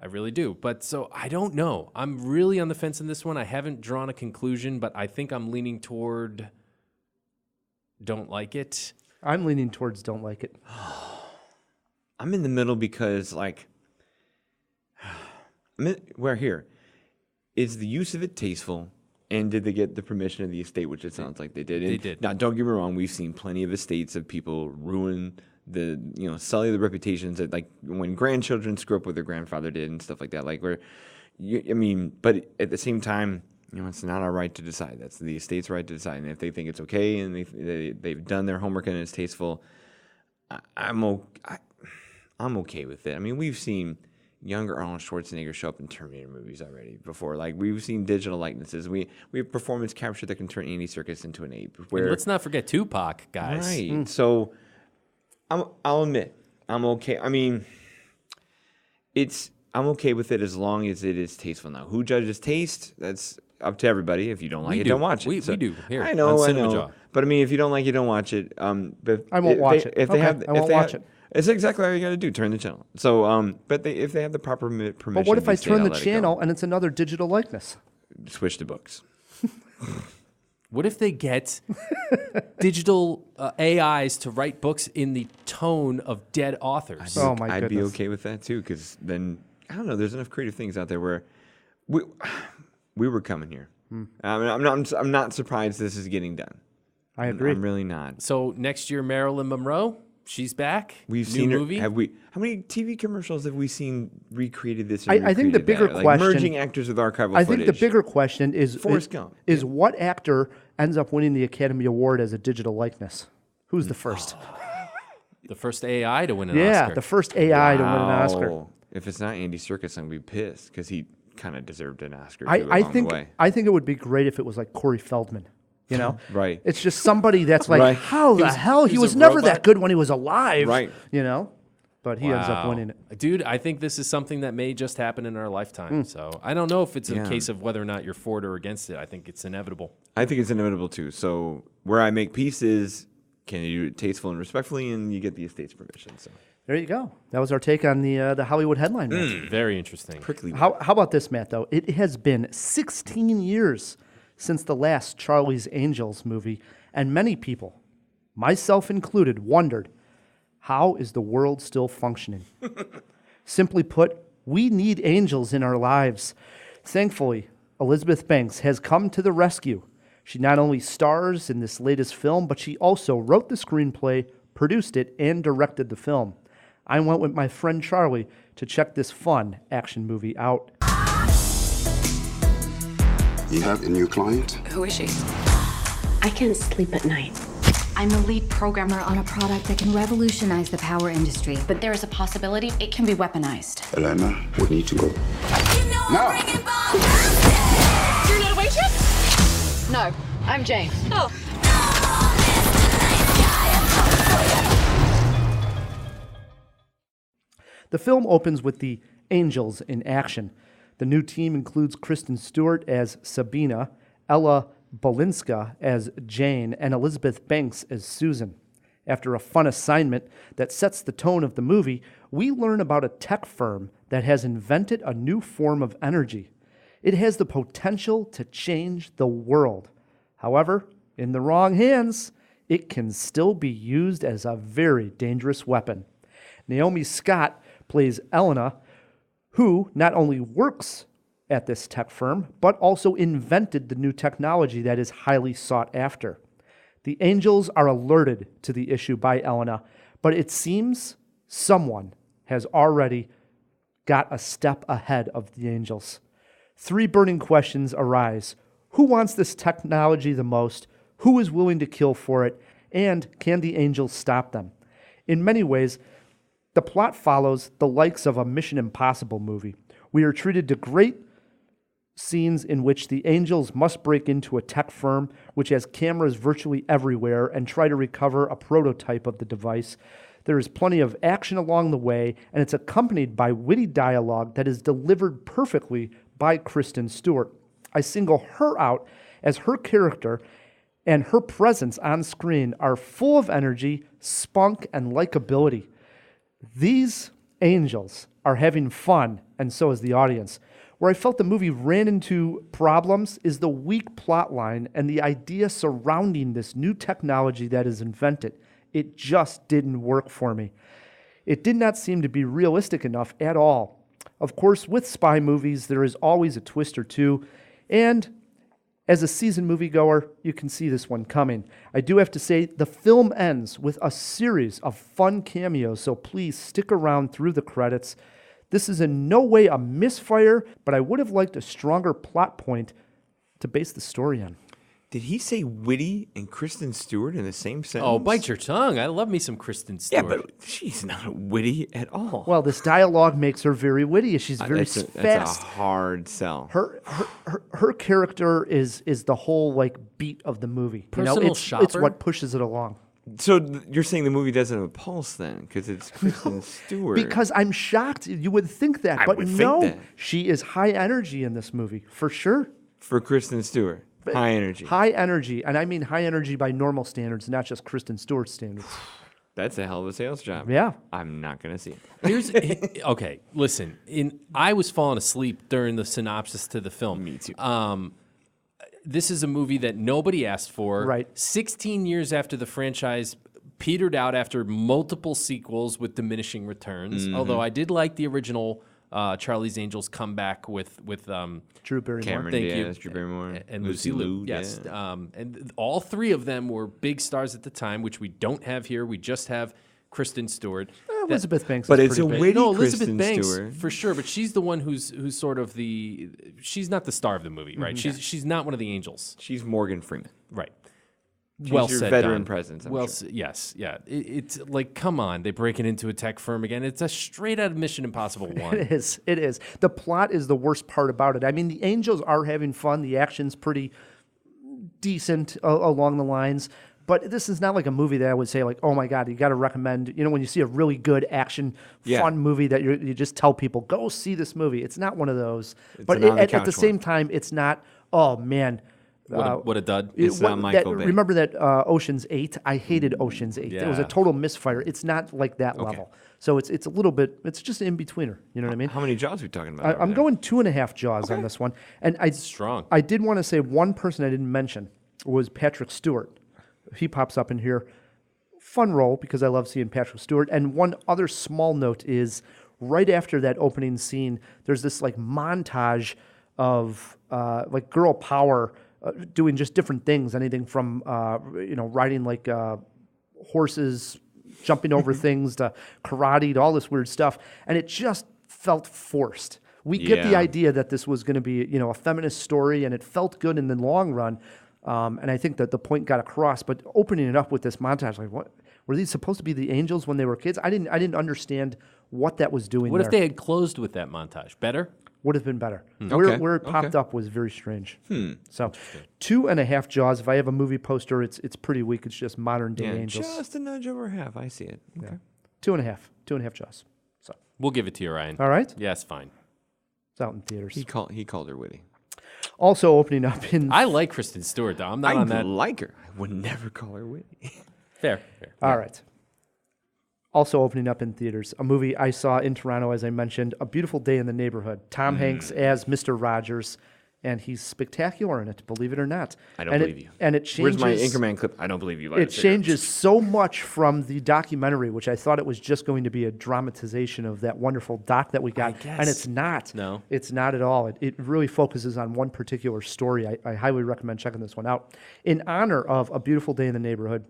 I really do. But so I don't know. I'm really on the fence in this one. I haven't drawn a conclusion, but I think I'm leaning toward don't like it. I'm leaning towards don't like it. I'm in the middle because, we're here. Is the use of it tasteful? And did they get the permission of the estate, which it sounds like they did? They did. Now, don't get me wrong. We've seen plenty of estates of people ruin sully the reputations that, when grandchildren screw up what their grandfather did and stuff like that. But at the same time, it's not our right to decide. That's the estate's right to decide. And if they think it's okay and they've done their homework and it's tasteful, I'm okay with it. I mean, we've seen younger Arnold Schwarzenegger show up in Terminator movies already before. We've seen digital likenesses. We have performance capture that can turn Andy Serkis into an ape. And let's not forget Tupac, guys. Right. So I'll admit, I'm okay. I mean, I'm okay with it as long as it is tasteful. Now, who judges taste? That's up to everybody. If you don't like it, don't watch it. We do here. I know. On Cinemajaw. But I mean, if you don't like it, don't watch it. But I won't watch it. I won't watch it. It's exactly all you got to do. Turn the channel. So, but if they have the proper permission. But what if I turn the channel and it's another digital likeness? Switch to books. What if they get digital AIs to write books in the tone of dead authors? I'd be okay with that too, because then I don't know. There's enough creative things out there where we were coming here. I'm not surprised this is getting done. I agree. I'm really not. So next year, Marilyn Monroe. She's back. We've New seen her. movie. Have we? How many TV commercials have we seen recreated this? I think the bigger question, merging actors with archival I footage. think the bigger question is Forrest Gump. Is what actor ends up winning the Academy Award as a digital likeness? Who's the first? The first AI to win an Oscar. Yeah, the first AI to win an Oscar. If it's not Andy Serkis, I'm gonna be pissed because he kind of deserved an Oscar. I think it would be great if it was like Corey Feldman. Right. It's just somebody that's like, Right. how the hell? He was never that good when he was alive. Right. But he ends up winning it. Dude, I think this is something that may just happen in our lifetime. So I don't know if it's a case of whether or not you're for it or against it. I think it's inevitable. I think it's inevitable too. So where I make peace is, can you do it tasteful and respectfully, and you get the estate's permission. So there you go. That was our take on the Hollywood headline match. Very interesting. Prickly. How about this, Matt, though? It has been 16 years since the last Charlie's Angels movie, and many people, myself included, wondered, how is the world still functioning? Simply put, we need angels in our lives. Thankfully, Elizabeth Banks has come to the rescue. She not only stars in this latest film, but she also wrote the screenplay, produced it, and directed the film. I went with my friend Charlie to check this fun action movie out. You have a new client? Who is she? I can't sleep at night. I'm the lead programmer on a product that can revolutionize the power industry. But there is a possibility it can be weaponized. Elena, we need to go. No! You're not a waitress? No, I'm Jane. Oh. The film opens with the Angels in action. The new team includes Kristen Stewart as Sabina, Ella Balinska as Jane, and Elizabeth Banks as Susan. After a fun assignment that sets the tone of the movie, we learn about a tech firm that has invented a new form of energy. It has the potential to change the world. However, in the wrong hands, it can still be used as a very dangerous weapon. Naomi Scott plays Elena, who not only works at this tech firm, but also invented the new technology that is highly sought after. The angels are alerted to the issue by Elena, but it seems someone has already got a step ahead of the angels. 3 burning questions arise. Who wants this technology the most? Who is willing to kill for it? And can the angels stop them? In many ways, the plot follows the likes of a Mission Impossible movie. We are treated to great scenes in which the angels must break into a tech firm which has cameras virtually everywhere and try to recover a prototype of the device. There is plenty of action along the way, and it's accompanied by witty dialogue that is delivered perfectly by Kristen Stewart. I single her out as her character and her presence on screen are full of energy, spunk, and likability. These angels are having fun, and so is the audience. Where I felt the movie ran into problems is the weak plot line and the idea surrounding this new technology that is invented. It just didn't work for me. It did not seem to be realistic enough at all. Of course, with spy movies, there is always a twist or two, and as a seasoned moviegoer, you can see this one coming. I do have to say, the film ends with a series of fun cameos, so please stick around through the credits. This is in no way a misfire, but I would have liked a stronger plot point to base the story on. Did he say witty and Kristen Stewart in the same sentence? Oh, bite your tongue. I love me some Kristen Stewart. Yeah, but she's not witty at all. Well, this dialogue makes her very witty. She's very fast. That's a hard sell. Her character is the whole like beat of the movie. Personal shopper? It's what pushes it along. So you're saying the movie doesn't have a pulse then, because it's Kristen Stewart? Because I'm shocked. You would think that, but no, she is high energy in this movie for sure. For Kristen Stewart, high energy. High energy, and I mean high energy by normal standards, not just Kristen Stewart standards. That's a hell of a sales job. Yeah, I'm not gonna see it. Here's okay. Listen, I was falling asleep during the synopsis to the film. Me too. This is a movie that nobody asked for. Right. 16 years after the franchise petered out after multiple sequels with diminishing returns. Mm-hmm. Although I did like the original Charlie's Angels comeback with Drew Barrymore. Cameron Thank Diaz, you. Drew Barrymore, and Lucy Liu. Yes. Yeah. And all 3 of them were big stars at the time, which we don't have here. We just have Kristen Stewart. Elizabeth Banks, but is it's a pretty big. witty No, Elizabeth Kristen Banks Stewart. for sure, but she's the one who's sort of she's not the star of the movie, right? She's not one of the angels, She's Morgan Freeman. right? She's well your said, veteran Don. presence, I'm well, sure. yes, yeah. It's like, come on, they break it into a tech firm again. It's a straight out of Mission Impossible 1. It is. It is. The plot is the worst part about it. I mean, the angels are having fun. The action's pretty decent along the lines. But this is not like a movie that I would say, like, oh my God, you got to recommend. You know, when you see a really good action, fun movie that you just tell people, go see this movie. It's not one of those. But at the same time, it's not, oh man. What a dud. It's not Michael Bay. Remember that Ocean's 8? I hated Ocean's 8. It was a Yeah. total misfire. It's not like that level. So it's a little bit, it's just in betweener. You know what I mean? How many Jaws are we talking about? I'm going 2.5 Jaws on this one. And Strong. I did want to say one person I didn't mention was Patrick Stewart. He pops up in here. Fun role because I love seeing Patrick Stewart. And one other small note is right after that opening scene, there's this like montage of like girl power doing just different things. Anything from riding like horses, jumping over things, to karate, to all this weird stuff. And it just felt forced. We get the idea that this was going to be a feminist story, and it felt good in the long run. And I think that the point got across, but opening it up with this montage, like, what were these supposed to be the angels when they were kids? I didn't understand what that was doing. What there. if they had closed with that montage? Better? Would have been better. Okay. Where it popped up was very strange. So 2.5 Jaws. If I have a movie poster, it's pretty weak. It's just modern day angels. Just a nudge over half. I see it. Okay. 2.5 Jaws. So We'll give it to you, Ryan. all right, Yes, fine. it's out in theaters. He called her witty. Also opening up in. I like Kristen Stewart, though. I'm not on that. like her. I would never call her witty. Fair. All right. Also opening up in theaters, a movie I saw in Toronto, as I mentioned, A Beautiful Day in the Neighborhood. Tom Hanks as Mr. Rogers. and he's spectacular in it, believe it or not. I don't believe you. And it changes. Where's my Anchorman clip? I don't believe you. It changes so much from the documentary, which I thought it was just going to be a dramatization of that wonderful doc that we got, and it's not. No. It's not at all. It really focuses on one particular story. I highly recommend checking this one out. In honor of A Beautiful Day in the Neighborhood,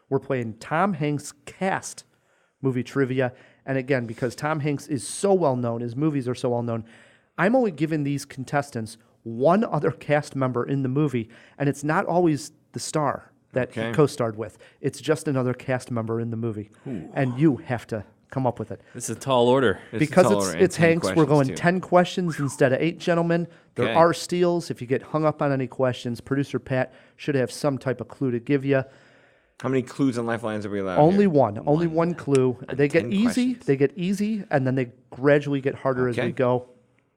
we're playing Tom Hanks cast movie trivia. And again, because Tom Hanks is so well known, his movies are so well known, I'm only giving these contestants one other cast member in the movie, and it's not always the star that he co-starred with. It's just another cast member in the movie. Ooh. And you have to come up with it. This is a tall order. Because it's Hanks, we're going 10 questions instead of 8, gentlemen. There are steals. If you get hung up on any questions, producer Pat should have some type of clue to give you. How many clues and lifelines are we allowed? Only one. Only one clue. They get easy. Questions. They get easy, and then they gradually get harder as we go.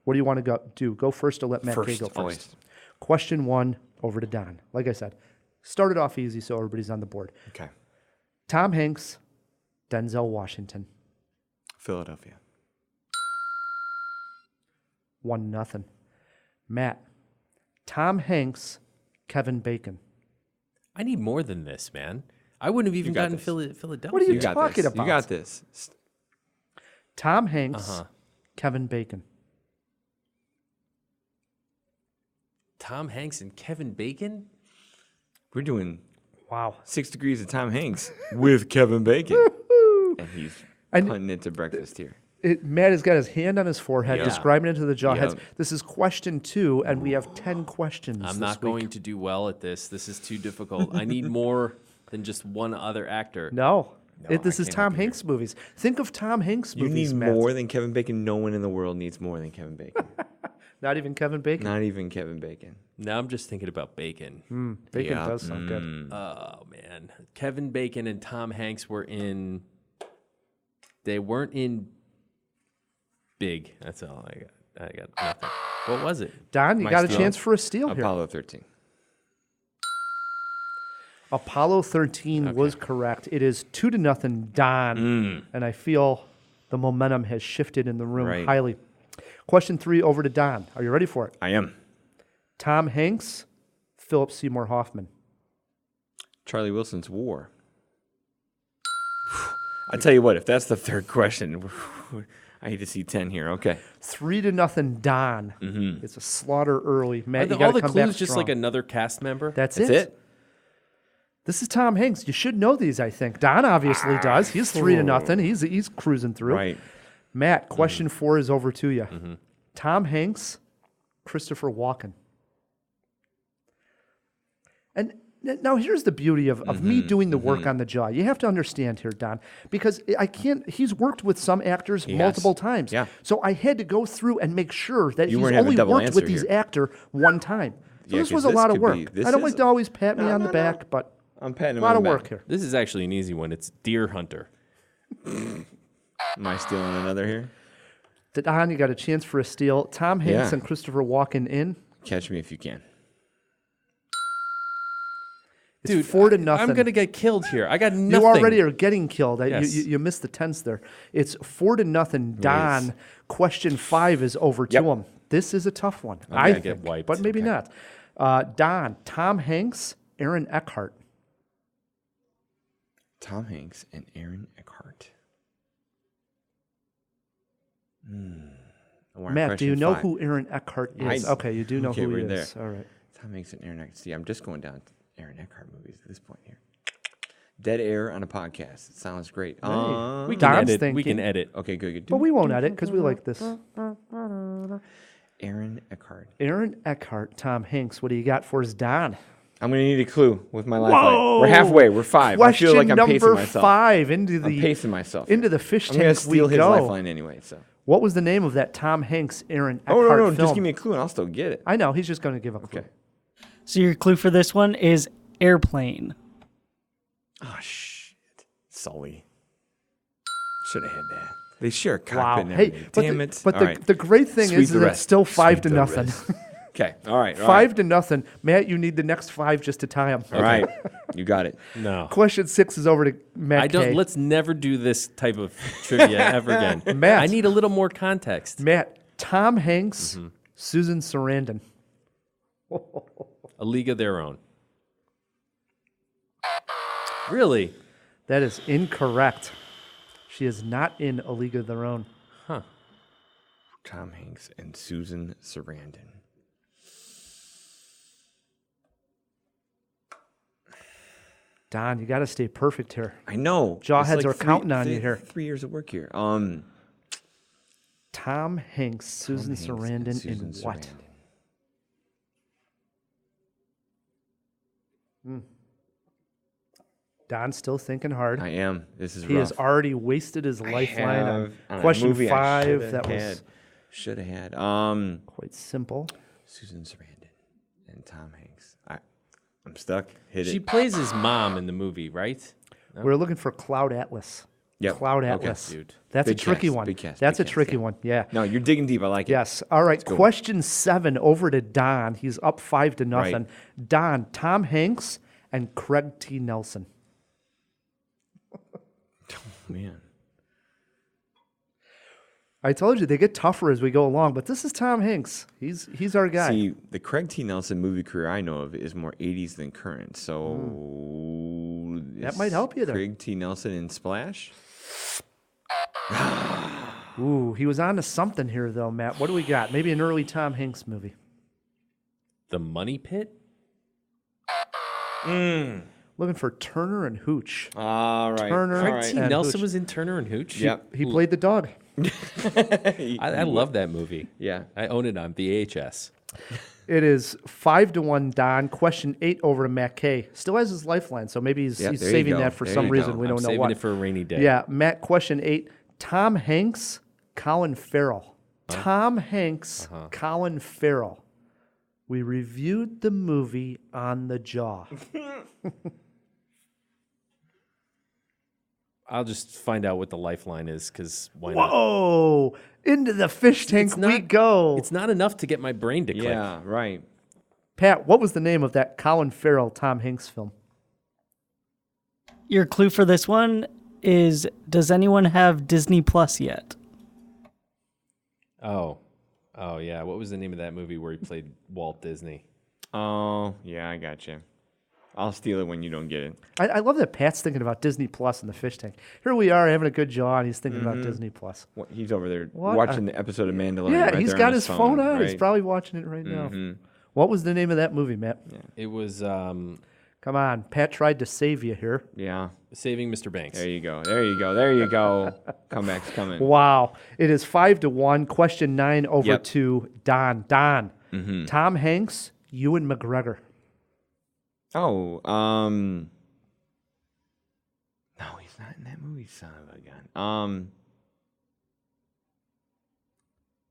What do you want to do? Go first or let Matt Kay go first? Always. Question 1, over to Don. Like I said, started off easy so everybody's on the board. Okay. Tom Hanks, Denzel Washington. Philadelphia. 1-0. Matt, Tom Hanks, Kevin Bacon. I need more than this, man. I wouldn't have even gotten Philadelphia. What are you talking about? You got this. Tom Hanks, Kevin Bacon. Tom Hanks and Kevin Bacon? We're doing 6 degrees of Tom Hanks with Kevin Bacon. And he's punting it to breakfast here. Matt has got his hand on his forehead, describing it to the jawheads. This is question 2, and we have 10 questions. I'm not going to do well at this. This is too difficult. I need more than just one other actor. No, this is Tom Hanks movies. Think of Tom Hanks movies, You need Matt. more than Kevin Bacon. No one in the world needs more than Kevin Bacon. Not even Kevin Bacon? Not even Kevin Bacon. Now I'm just thinking about Bacon. Bacon does sound good. Oh, man. Kevin Bacon and Tom Hanks were in... They weren't in Big. That's all I got. I got nothing. What was it? Don, you got a chance for a steal here. Apollo 13. Apollo 13 was correct. It is 2-0, Don. And I feel the momentum has shifted in the room highly. Question 3, over to Don. Are you ready for it? I am. Tom Hanks, Philip Seymour Hoffman. Charlie Wilson's War. I tell you what, if that's the third question, I need to see 10 here. Okay. 3-0, Don. It's a slaughter early. Matt, you got all to the come back clues just strong. like another cast member? That's it. This is Tom Hanks. You should know these, I think. Don obviously does. He's 3-0. He's cruising through. Right. Matt, question 4 is over to you. Tom Hanks, Christopher Walken. And now here's the beauty of me doing the work on the jaw. You have to understand here, Don, because he's worked with some actors multiple times. Yeah. So I had to go through and make sure that You he's weren't having only double worked with answer these here. actor one time. So Yeah, this was 'cause a lot of this work. could be- I don't like to always pat me on the back, but I'm patting him a lot on of the work back. here. This is actually an easy one. It's Deer Hunter. Am I stealing another here? Don, you got a chance for a steal. Tom Hanks Yeah. and Christopher Walken in. Catch me if you can. It's Dude, 4-0. I'm going to get killed here. I got nothing. You already are getting killed. Yes. You missed the tense there. It's 4-0. Don, question 5 is over to him. This is a tough one. I think, get wiped. but maybe not. Don, Tom Hanks, Aaron Eckhart. Tom Hanks and Aaron Eckhart. Matt, do you know who Aaron Eckhart is? Okay, you do know who he there. is. All right. Tom Hanks and Aaron Eckhart. See, I'm just going down Aaron Eckhart movies at this point here. Dead air on a podcast. It sounds great. We can edit. We can edit. Okay, good. But we won't edit because we like this. Aaron Eckhart. Aaron Eckhart, Tom Hanks. What do you got for us, Don? I'm going to need a clue with my lifeline. We're halfway. We're 5. Question I feel like I'm pacing number myself. 5 into the I'm pacing myself. into the fish I'm tank. going to steal his go. lifeline anyway. So. What was the name of that Tom Hanks, Aaron Eckhart Oh, no. film? Just give me a clue and I'll still get it. I know. He's just going to give a clue. Okay. So your clue for this one is airplane. Oh, shit. Sully. Should have had that. They share a cockpit Wow. and Hey, everything. but Damn the, it. but All the, right. the great thing Sweep is the that it's rest. still 5 to Sweep the nothing. rest. Okay. All right. 5 to nothing. Matt, you need the next 5 just to tie him. All right. You got it. No. Question 6 is over to Matt. Kay. Let's never do this type of trivia ever again. Matt. I need a little more context. Matt, Tom Hanks, Susan Sarandon. A League of Their Own. Really? That is incorrect. She is not in A League of Their Own. Huh. Tom Hanks and Susan Sarandon. Don, you got to stay perfect here. I know. Jawheads are counting on you here. 3 years of work here. Tom Hanks, Susan Sarandon in what? Don's still thinking hard. I am. This is He rough. has already wasted his lifeline on question movie I 5. That was should have had. quite simple. Susan Sarandon and Tom Hanks. I'm stuck. Hit She it. plays his mom in the movie, right? No? We're looking for Cloud Atlas. Yep. Cloud Okay. Atlas. Dude. That's Big a tricky cast, one. big cast, That's big a cast, tricky yeah. one. Yeah. No, you're digging deep. I like it. Yes. All right. go. Question 7 over to Don. He's up 5-0. Right. Don, Tom Hanks and Craig T. Nelson. Man. I told you they get tougher as we go along, but this is Tom Hanks. He's our guy. See, the Craig T. Nelson movie career I know of is more 80s than current. So That is might help you there. Craig T. Nelson in Splash? Ooh, he was on to something here, though, Matt. What do we got? Maybe an early Tom Hanks movie. The Money Pit? Looking for Turner and Hooch. All right. Turner Craig T. and Nelson Hooch. was in Turner and Hooch? Yep. He played the dog. I love that movie. Yeah. I own it on VHS. It is 5-1, Don. Question 8 over to Matt K. Still has his lifeline, so maybe he's Yep, there you saving go. that for There some you reason. go. We I'm don't know saving what. it for a rainy day. Yeah, Matt, question 8. Tom Hanks, Colin Farrell. Tom Hanks, Colin Farrell. We reviewed the movie on the Jaw. I'll just find out what the lifeline is, because why not? Whoa! Into the fish tank we go. It's not enough to get my brain to click. Yeah, right. Pat, what was the name of that Colin Farrell, Tom Hanks film? Your clue for this one is, does anyone have Disney Plus yet? Oh, yeah. What was the name of that movie where he played Walt Disney? Oh, yeah, I got you. I'll steal it when you don't get it. I love that Pat's thinking about Disney Plus and the fish tank. Here we are having a good jaw, and he's thinking about Disney Plus. What, he's over there What watching the episode of Mandalorian. Yeah, right he's there got on his phone on. right? He's probably watching it right now. What was the name of that movie, Matt? Yeah. It was Come on, Pat tried to save you here. Yeah. Saving Mr. Banks. There you go. There you go. There you go. Comeback's coming. Wow. It is 5-1. Question 9 over Yep. to Don. Don, Tom Hanks, Ewan McGregor. Oh, no, he's not in that movie, son of a gun.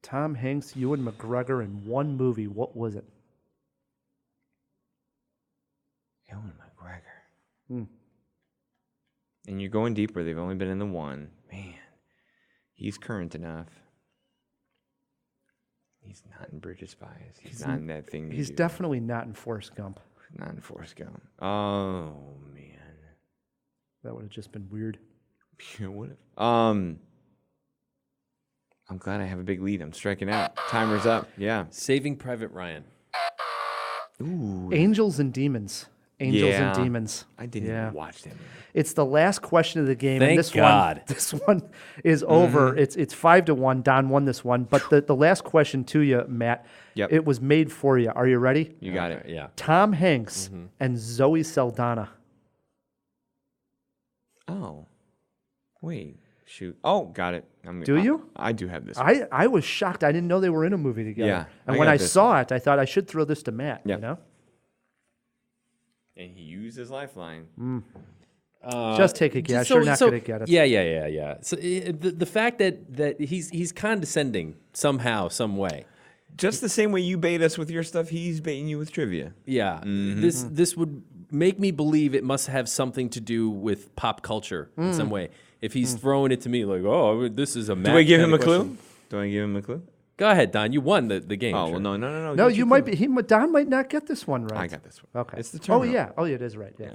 Tom Hanks, Ewan McGregor in one movie. What was it? Ewan McGregor. And you're going deeper. They've only been in the one. Man, he's current enough. He's not in Bridge of Spies. He's not in that thing. He's definitely not in Forrest Gump. Not in Forrest Gump. Oh, man. That would have just been weird. What if, I'm glad I have a big lead. I'm striking out. Timer's up. Yeah. Saving Private Ryan. Ooh. Angels and Demons. Angels Yeah. and Demons. I didn't even watch that movie. It's the last question of the game. Thank and this God. This one is over. It's 5-1. Don won this one. But the last question to you, Matt, Yep. it was made for you. Are you ready? You got it. Yeah. Tom Hanks and Zoe Saldana. Oh. Wait. Shoot. Oh, got it. Do you? I do have this one. I was shocked. I didn't know they were in a movie together. Yeah, And I when got I this saw it, I thought I should throw this to Matt. Yep. You know? And he used his lifeline. Just take a guess. You're not going to get it. Yeah. So the fact that he's condescending somehow, some way. Just the same way you bait us with your stuff, he's baiting you with trivia. Yeah. This would make me believe it must have something to do with pop culture in some way. If he's throwing it to me like, oh, this is a Do I give him a clue? Do I give him a clue? Go ahead, Don. You won the game. Oh, sure. well, no. No, Get you your might clue. be. Don might not get this one right. I got this one. Okay. It's the Oh, terminal. yeah. Oh, it is right. Yeah.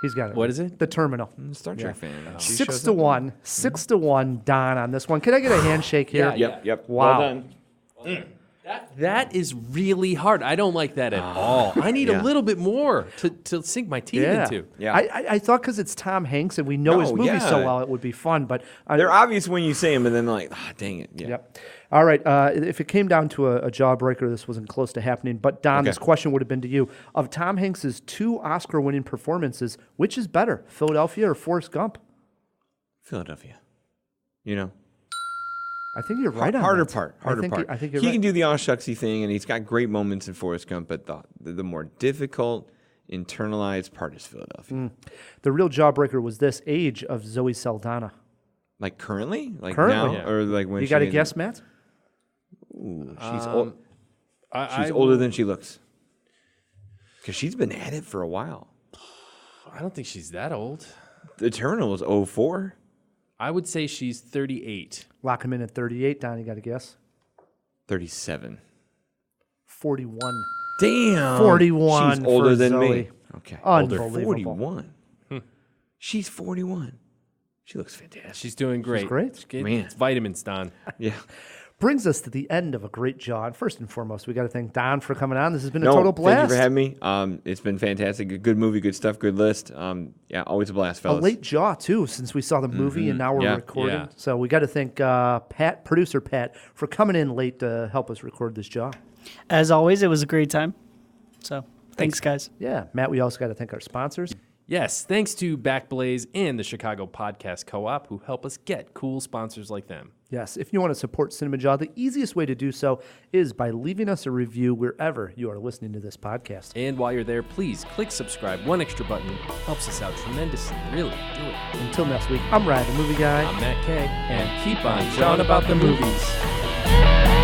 He's got it. What is it? The Terminal. Star Trek fan. She 6-1. 6-1, Don on this one. Can I get a handshake here? Yep. Wow. Well done. That is really hard. I don't like that at all. I need a little bit more to sink my teeth into. Yeah. I thought because it's Tom Hanks and we know his movies so well, it would be fun. But they're obvious when you say them, and then like, dang it. Yeah. Yep. All right. If it came down to a jawbreaker, this wasn't close to happening. But Don, this question would have been to you: of Tom Hanks's 2 Oscar-winning performances, which is better, Philadelphia or Forrest Gump? Philadelphia. You know. I think you're right on harder that. part. I think you're he right. can do the all shucksy thing, and he's got great moments in Forrest Gump, but the more difficult, internalized part is Philadelphia. The real jawbreaker was this: age of Zoe Saldana. Like currently? Like Currently. now? Or like when You she got a made guess, Matt? Ooh, she's old. She's I older will- than she looks. Because she's been at it for a while. I don't think she's that old. The Eternal was 04. I would say she's 38. Lock him in at 38. Don, you got a guess? 37. 41. Damn. 41. She's older for than Zoe. me. Okay. Unbelievable. 41. She's 41. She looks fantastic. She's doing great. She's great. Man. It's vitamins, Don. Yeah. Brings us to the end of a great jaw. And first and foremost, we got to thank Don for coming on. This has been a total blast. Thank you for having me. It's been fantastic. Good movie, good stuff, good list. Yeah, always a blast, A fellas. late jaw, too, since we saw the movie and now we're recording. Yeah. So we got to thank producer Pat, for coming in late to help us record this jaw. As always, it was a great time. So thanks guys. Yeah. Matt, we also got to thank our sponsors. Yes, thanks to Backblaze and the Chicago Podcast Co-op who help us get cool sponsors like them. Yes, if you want to support Cinemajaw, the easiest way to do so is by leaving us a review wherever you are listening to this podcast. And while you're there, please click subscribe. One extra button helps us out tremendously. Really, do it. Until next week, I'm Ryan, the movie guy. I'm Matt K. And keep on jawing about the movies.